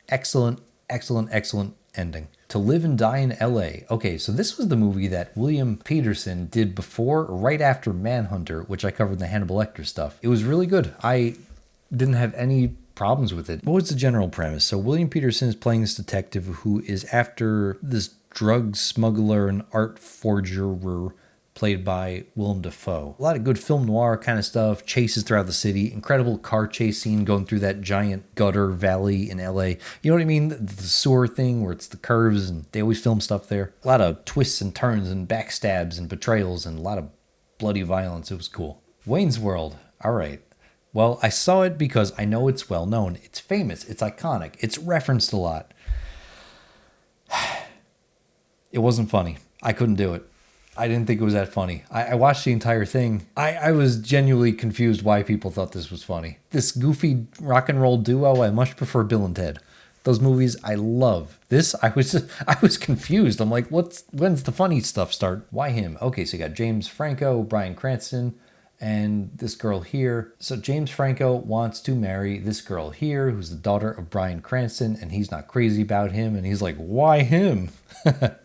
Excellent, excellent, excellent ending. To Live and Die in L.A. Okay, so this was the movie that William Peterson did before or right after Manhunter, which I covered in the Hannibal Lecter stuff. It was really good. I didn't have any problems with it. What was the general premise? So William Peterson is playing this detective who is after this drug smuggler and art forger played by Willem Dafoe. A lot of good film noir kind of stuff, chases throughout the city, incredible car chase scene going through that giant gutter valley in LA. You know what I mean? The sewer thing where it's the curves and they always film stuff there. A lot of twists and turns and backstabs and betrayals and a lot of bloody violence. It was cool. Wayne's World. All right. Well, I saw it because I know it's well known. It's famous. It's iconic. It's referenced a lot. It wasn't funny. I couldn't do it. I didn't think it was that funny. I watched the entire thing. I was genuinely confused why people thought this was funny. This goofy rock and roll duo, I much prefer Bill and Ted. Those movies I love. This, I was confused. I'm like, when's the funny stuff start? Why him? Okay, so you got James Franco, Bryan Cranston, and this girl here. So James Franco wants to marry this girl here, who's the daughter of Bryan Cranston, and he's not crazy about him, and he's like, why him?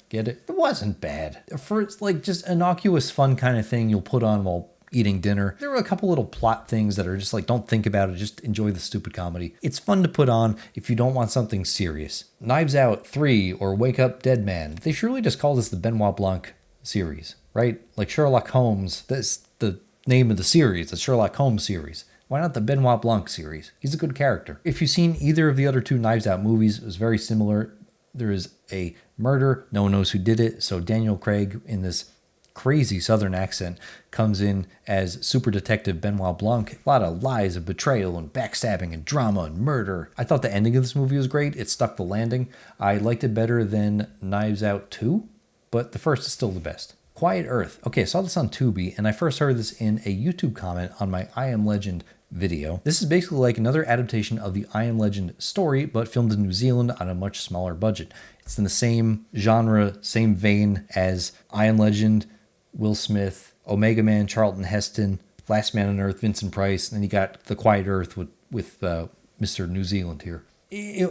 Get it? It wasn't bad. For it's like just innocuous fun kind of thing you'll put on while eating dinner. There were a couple little plot things that are just like, don't think about it, just enjoy the stupid comedy. It's fun to put on if you don't want something serious. Knives Out 3 or Wake Up Dead Man. They surely just call this the Benoit Blanc series, right? Like Sherlock Holmes, that's the name of the series, the Sherlock Holmes series. Why not the Benoit Blanc series? He's a good character. If you've seen either of the other two Knives Out movies, it was very similar. There is a murder. No one knows who did it. So Daniel Craig, in this crazy southern accent, comes in as super detective Benoit Blanc. A lot of lies and betrayal and backstabbing and drama and murder. I thought the ending of this movie was great. It stuck the landing. I liked it better than Knives Out 2, but the first is still the best. Quiet Earth. Okay, I saw this on Tubi, and I first heard this in a YouTube comment on my I Am Legend video. This is basically like another adaptation of the I Am Legend story, but filmed in New Zealand on a much smaller budget. It's in the same genre, same vein as I Am Legend, Will Smith, Omega Man, Charlton Heston, Last Man on Earth, Vincent Price, and then you got The Quiet Earth with Mr. New Zealand here.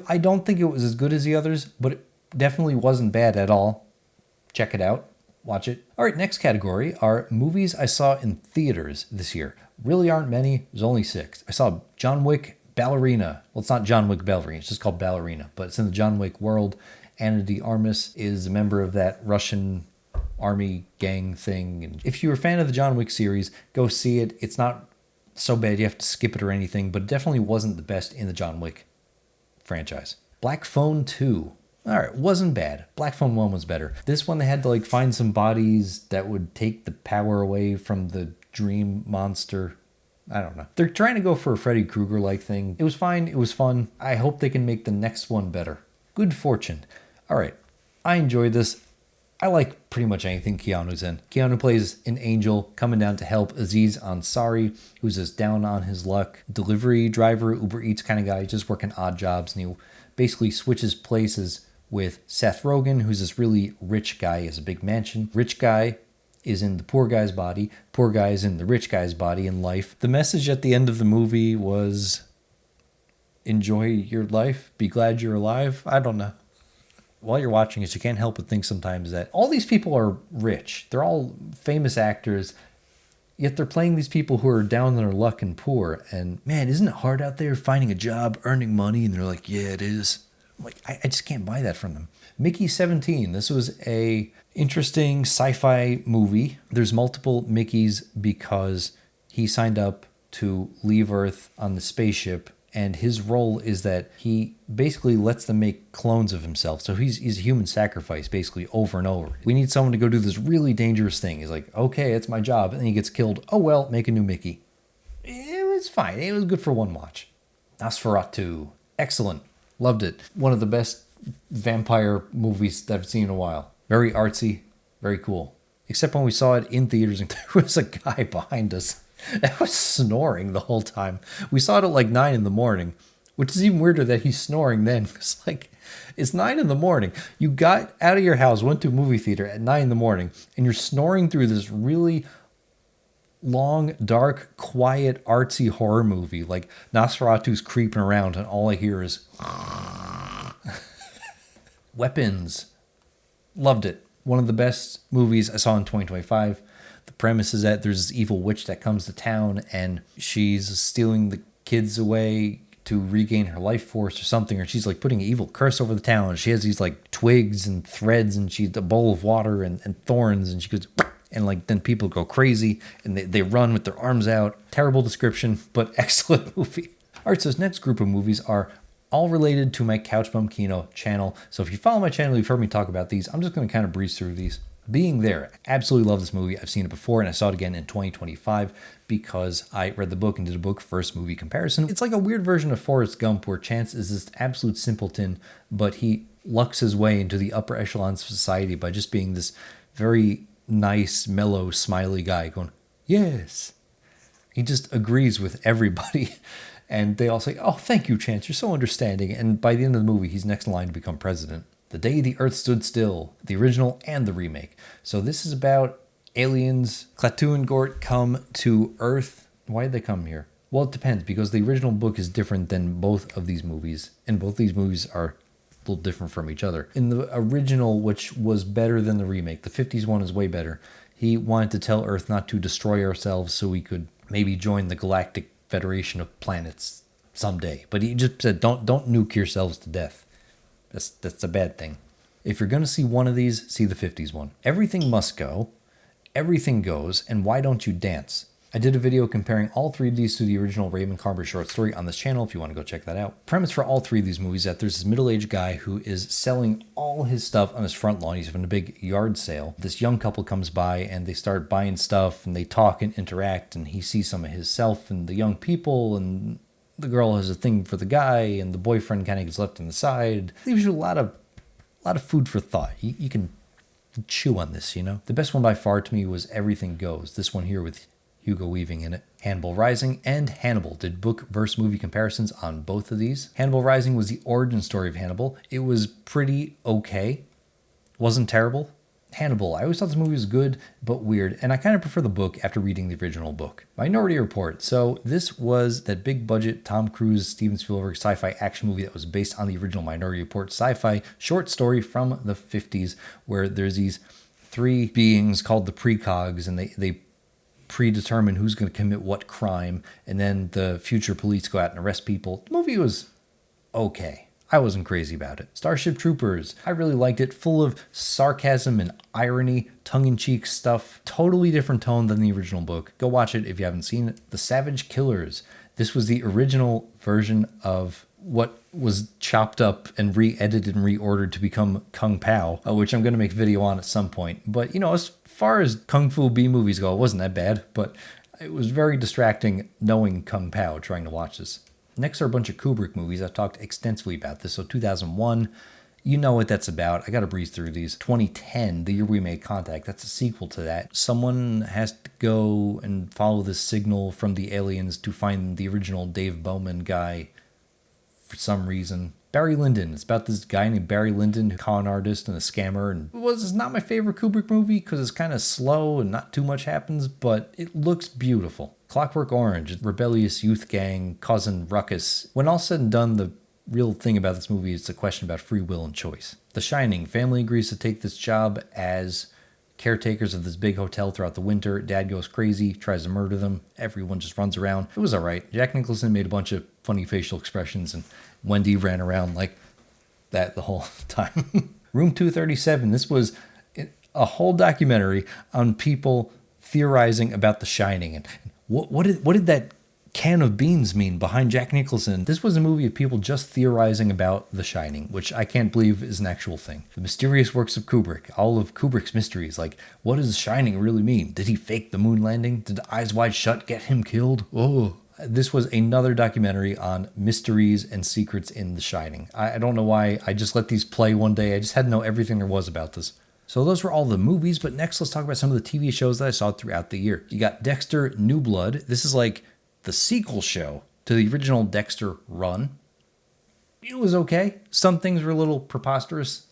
I don't think it was as good as the others, but it definitely wasn't bad at all. Check it out. Watch it. All right, next category are movies I saw in theaters this year. Really aren't many. There's only 6. I saw John Wick Ballerina. Well, it's not John Wick Ballerina. It's just called Ballerina, but it's in the John Wick world. Ana de Armas is a member of that Russian army gang thing. And if you're a fan of the John Wick series, go see it. It's not so bad you have to skip it or anything, but it definitely wasn't the best in the John Wick franchise. Black Phone 2. All right, wasn't bad. Black Phone 1 was better. This one, they had to like find some bodies that would take the power away from the dream monster. I don't know. They're trying to go for a Freddy Krueger-like thing. It was fine. It was fun. I hope they can make the next one better. Good Fortune. All right, I enjoyed this. I like pretty much anything Keanu's in. Keanu plays an angel coming down to help Aziz Ansari, who's this down on his luck delivery driver, Uber Eats kind of guy, just working odd jobs, and he basically switches places with Seth Rogen, who's this really rich guy. He has a big mansion. Rich guy is in the poor guy's body. Poor guy is in the rich guy's body in life. The message at the end of the movie was, enjoy your life. Be glad you're alive. I don't know. While you're watching it, you can't help but think sometimes that all these people are rich. They're all famous actors, yet they're playing these people who are down on their luck and poor. And man, isn't it hard out there finding a job, earning money? And they're like, yeah, it is. I'm like, I just can't buy that from them. Mickey 17. This was a interesting sci-fi movie. There's multiple Mickeys because he signed up to leave Earth on the spaceship, and his role is that he basically lets them make clones of himself. So he's a human sacrifice basically over and over. We need someone to go do this really dangerous thing. He's like, okay, it's my job. And then he gets killed. Oh well, make a new Mickey. It was fine. It was good for one watch. Nosferatu. Excellent. Loved it. One of the best vampire movies that I've seen in a while. Very artsy, very cool. Except when we saw it in theaters and there was a guy behind us that was snoring the whole time. We saw it at like 9 a.m, which is even weirder that he's snoring then. It's like, it's 9 a.m. You got out of your house, went to a movie theater at 9 a.m, and you're snoring through this really long, dark, quiet, artsy horror movie. Like Nosferatu's creeping around and all I hear is weapons. Loved it. One of the best movies I saw in 2025. The premise is that there's this evil witch that comes to town and she's stealing the kids away to regain her life force or something, or she's like putting an evil curse over the town. She has these like twigs and threads and she's a bowl of water and thorns, and she goes, and like then people go crazy and they run with their arms out. Terrible description, but excellent movie. All right, so this next group of movies are all related to my Couch Bum Kino channel. So if you follow my channel, you've heard me talk about these. I'm just going to kind of breeze through these. Being There. Absolutely love this movie. I've seen it before and I saw it again in 2025 because I read the book and did a book first movie comparison. It's like a weird version of Forrest Gump where Chance is this absolute simpleton, but he lucks his way into the upper echelons of society by just being this very nice, mellow, smiley guy going, yes. He just agrees with everybody. And they all say, oh, thank you, Chance. You're so understanding. And by the end of the movie, he's next in line to become president. The Day the Earth Stood Still, the original and the remake. So this is about aliens. Klaatu and Gort come to Earth. Why did they come here? Well, it depends, because the original book is different than both of these movies. And both these movies are a little different from each other. In the original, which was better than the remake, the 50s one is way better. He wanted to tell Earth not to destroy ourselves so we could maybe join the Galactic Federation of Planets someday. But he just said, don't nuke yourselves to death. That's a bad thing. If you're going to see one of these, see the 50s one. Everything must go, everything goes, and why don't you dance? I did a video comparing all three of these to the original Raymond Carver short story on this channel if you want to go check that out. Premise for all three of these movies is that there's this middle-aged guy who is selling all his stuff on his front lawn. He's having a big yard sale. This young couple comes by and they start buying stuff and they talk and interact, and he sees some of himself and the young people, and the girl has a thing for the guy, and the boyfriend kind of gets left on the side. Leaves you a lot of food for thought. You can chew on this, you know? The best one by far to me was Everything Goes. This one here with Hugo Weaving in it. Hannibal Rising and Hannibal. Did book versus movie comparisons on both of these. Hannibal Rising was the origin story of Hannibal. It was pretty okay. Wasn't terrible. Hannibal. I always thought this movie was good, but weird, and I kind of prefer the book after reading the original book. Minority Report. So this was that big budget Tom Cruise, Steven Spielberg sci-fi action movie that was based on the original Minority Report sci-fi short story from the 50s, where there's these three beings called the precogs, and they predetermine who's going to commit what crime, and then the future police go out and arrest people. The movie was okay. I wasn't crazy about it. Starship Troopers. I really liked it. Full of sarcasm and irony, tongue-in-cheek stuff. Totally different tone than the original book. Go watch it if you haven't seen it. The Savage Killers. This was the original version of what was chopped up and re-edited and reordered to become Kung Pao, which I'm going to make a video on at some point. But, you know, as far as Kung Fu B movies go, it wasn't that bad, but it was very distracting knowing Kung Pao trying to watch this. Next are a bunch of Kubrick movies. I've talked extensively about this. So 2001, you know what that's about. I got to breeze through these. 2010, the year we made contact. That's a sequel to that. Someone has to go and follow this signal from the aliens to find the original Dave Bowman guy for some reason. Barry Lyndon. It's about this guy named Barry Lyndon, a con artist and a scammer. And it was not my favorite Kubrick movie because it's kind of slow and not too much happens, but it looks beautiful. Clockwork Orange, rebellious youth gang causing ruckus. When all said and done, the real thing about this movie is the question about free will and choice. The Shining, family agrees to take this job as caretakers of this big hotel throughout the winter. Dad goes crazy, tries to murder them. Everyone just runs around. It was all right. Jack Nicholson made a bunch of funny facial expressions, and Wendy ran around like that the whole time. Room 237. This was a whole documentary on people theorizing about The Shining. And what did that can of beans mean behind Jack Nicholson? This was a movie of people just theorizing about The Shining, which I can't believe is an actual thing. The mysterious works of Kubrick, all of Kubrick's mysteries, like what does Shining really mean? Did he fake the moon landing? Did Eyes Wide Shut get him killed? Oh. This was another documentary on mysteries and secrets in The Shining. I don't know why I just let these play one day. I just had to know everything there was about this. So those were all the movies, but next let's talk about some of the TV shows that I saw throughout the year. You got Dexter New Blood. This is like the sequel show to the original Dexter run. It was okay. Some things were a little preposterous.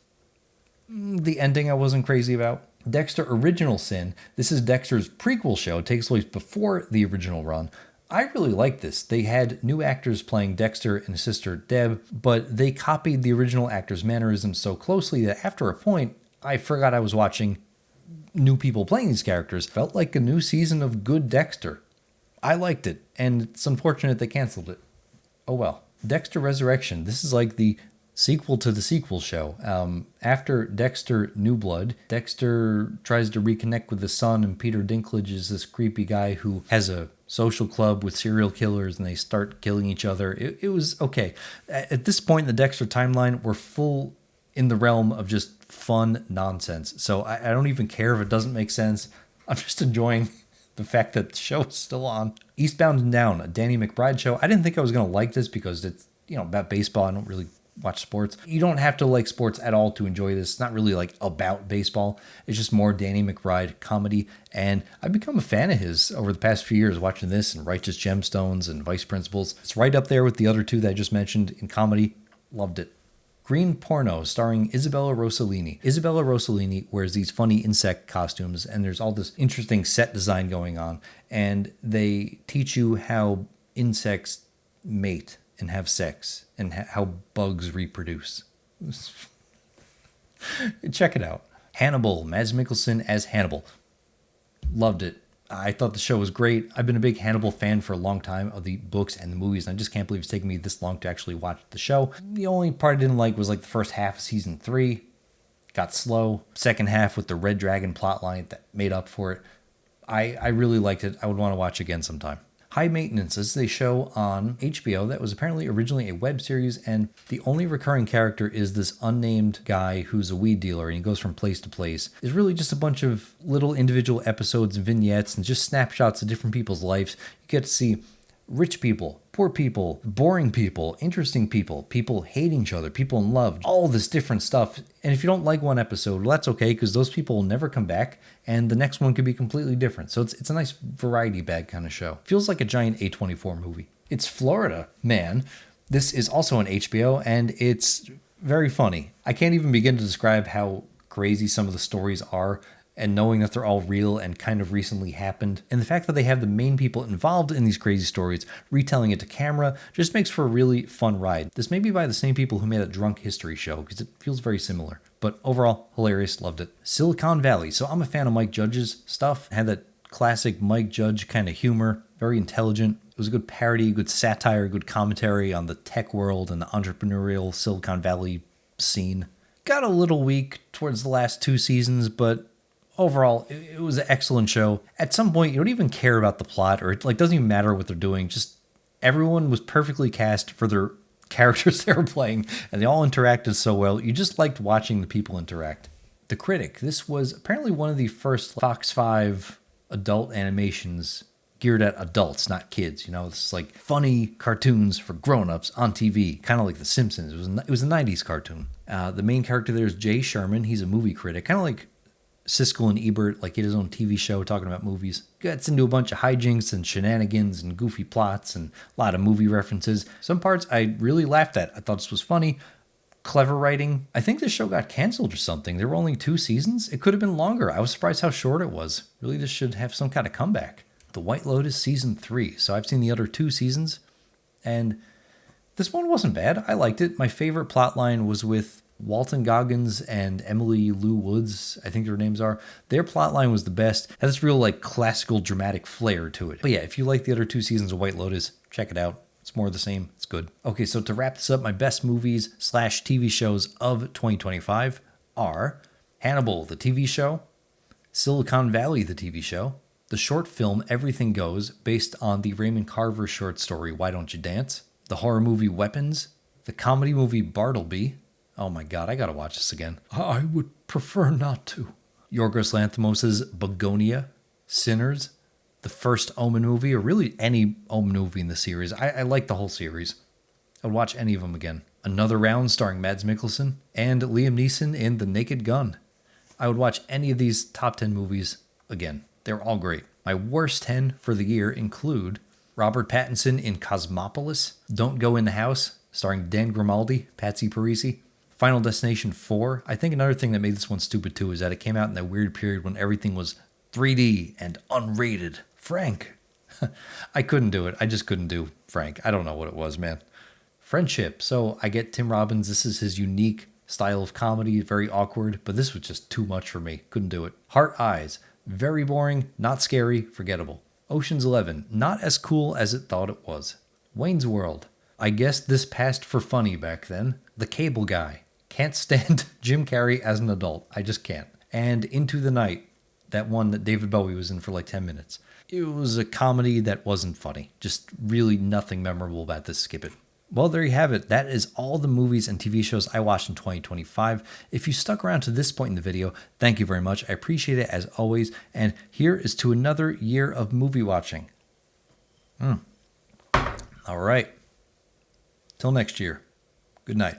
The ending I wasn't crazy about. Dexter Original Sin. This is Dexter's prequel show. It takes place before the original run. I really liked this. They had new actors playing Dexter and his sister Deb, but they copied the original actors' mannerisms so closely that after a point, I forgot I was watching new people playing these characters. Felt like a new season of good Dexter. I liked it, and it's unfortunate they canceled it. Oh well. Dexter Resurrection. This is like the sequel to the sequel show. After Dexter New Blood, Dexter tries to reconnect with his son, and Peter Dinklage is this creepy guy who has a social club with serial killers, and they start killing each other. It was okay. At this point in the Dexter timeline, we're full in the realm of just fun nonsense. So I don't even care if it doesn't make sense. I'm just enjoying the fact that the show is still on. Eastbound and Down, a Danny McBride show. I didn't think I was going to like this because it's, about baseball. I don't really watch sports. You don't have to like sports at all to enjoy this. It's not really like about baseball. It's just more Danny McBride comedy. And I've become a fan of his over the past few years watching this and Righteous Gemstones and Vice Principals. It's right up there with the other two that I just mentioned in comedy. Loved it. Green Porno, starring Isabella Rossellini. Isabella Rossellini wears these funny insect costumes, and there's all this interesting set design going on, and they teach you how insects mate and have sex, and how bugs reproduce. Check it out. Hannibal, Mads Mikkelsen as Hannibal. Loved it. I thought the show was great. I've been a big Hannibal fan for a long time, of the books and the movies, and I just can't believe it's taken me this long to actually watch the show. The only part I didn't like was like the first half of season 3. Got slow. Second half with the Red Dragon plotline that made up for it. I really liked it. I would want to watch again sometime. High Maintenance. This is a show on HBO that was apparently originally a web series, and the only recurring character is this unnamed guy who's a weed dealer, and he goes from place to place. It's really just a bunch of little individual episodes and vignettes and just snapshots of different people's lives. You get to see rich people, poor people, boring people, interesting people, people hating each other, people in love, all this different stuff. And if you don't like one episode, well, that's okay, because those people will never come back, and the next one could be completely different. So it's a nice variety bag kind of show. Feels like a giant A24 movie. It's Florida Man. This is also on HBO, and it's very funny. I can't even begin to describe how crazy some of the stories are, and knowing that they're all real and kind of recently happened. And the fact that they have the main people involved in these crazy stories retelling it to camera just makes for a really fun ride. This may be by the same people who made a Drunk History show, because it feels very similar. But overall, hilarious, loved it. Silicon Valley. So I'm a fan of Mike Judge's stuff. Had that classic Mike Judge kind of humor, very intelligent. It was a good parody, good satire, good commentary on the tech world and the entrepreneurial Silicon Valley scene. Got a little weak towards the last 2 seasons, but overall, it was an excellent show. At some point, you don't even care about the plot, or it doesn't even matter what they're doing. Just everyone was perfectly cast for their characters they were playing, and they all interacted so well. You just liked watching the people interact. The Critic. This was apparently one of the first Fox 5 adult animations geared at adults, not kids. It's like funny cartoons for grown-ups on TV, kind of like The Simpsons. It was a 90s cartoon. The main character there is Jay Sherman. He's a movie critic, kind of like Siskel and Ebert, like he had his own TV show talking about movies. Gets into a bunch of hijinks and shenanigans and goofy plots and a lot of movie references. Some parts I really laughed at. I thought this was funny. Clever writing. I think this show got canceled or something. There were only 2 seasons. It could have been longer. I was surprised how short it was. Really, this should have some kind of comeback. The White Lotus season 3. So I've seen the other 2 seasons, and this one wasn't bad. I liked it. My favorite plot line was with Walton Goggins and Emily Lou Woods, I think their names are. Their plot line was the best. Had this real like classical dramatic flair to it. But yeah, if you like the other 2 seasons of White Lotus, check it out. It's more of the same. It's good. Okay, so to wrap this up, my best movies / TV shows of 2025 are Hannibal, the TV show, Silicon Valley, the TV show, the short film Everything Goes, based on the Raymond Carver short story Why Don't You Dance, the horror movie Weapons, the comedy movie Bartleby. Oh my god, I gotta watch this again. I would prefer not to. Yorgos Lanthimos' Begonia, Sinners, the first Omen movie, or really any Omen movie in the series. I like the whole series. I'd watch any of them again. Another Round starring Mads Mikkelsen and Liam Neeson in The Naked Gun. I would watch any of these top 10 movies again. They're all great. My worst 10 for the year include Robert Pattinson in Cosmopolis, Don't Go in the House, starring Dan Grimaldi, Patsy Parisi, Final Destination 4. I think another thing that made this one stupid too is that it came out in that weird period when everything was 3D and unrated. Frank. I couldn't do it. I just couldn't do Frank. I don't know what it was, man. Friendship. So I get Tim Robbins. This is his unique style of comedy. Very awkward, but this was just too much for me. Couldn't do it. Heart Eyes. Very boring, not scary, forgettable. Ocean's 11. Not as cool as it thought it was. Wayne's World. I guess this passed for funny back then. The Cable Guy. Can't stand Jim Carrey as an adult. I just can't. And Into the Night. That one that David Bowie was in for like 10 minutes. It was a comedy that wasn't funny. Just really nothing memorable about this. Skip it. Well, there you have it. That is all the movies and TV shows I watched in 2025. If you stuck around to this point in the video, thank you very much. I appreciate it as always. And here is to another year of movie watching. All right. Till next year. Good night.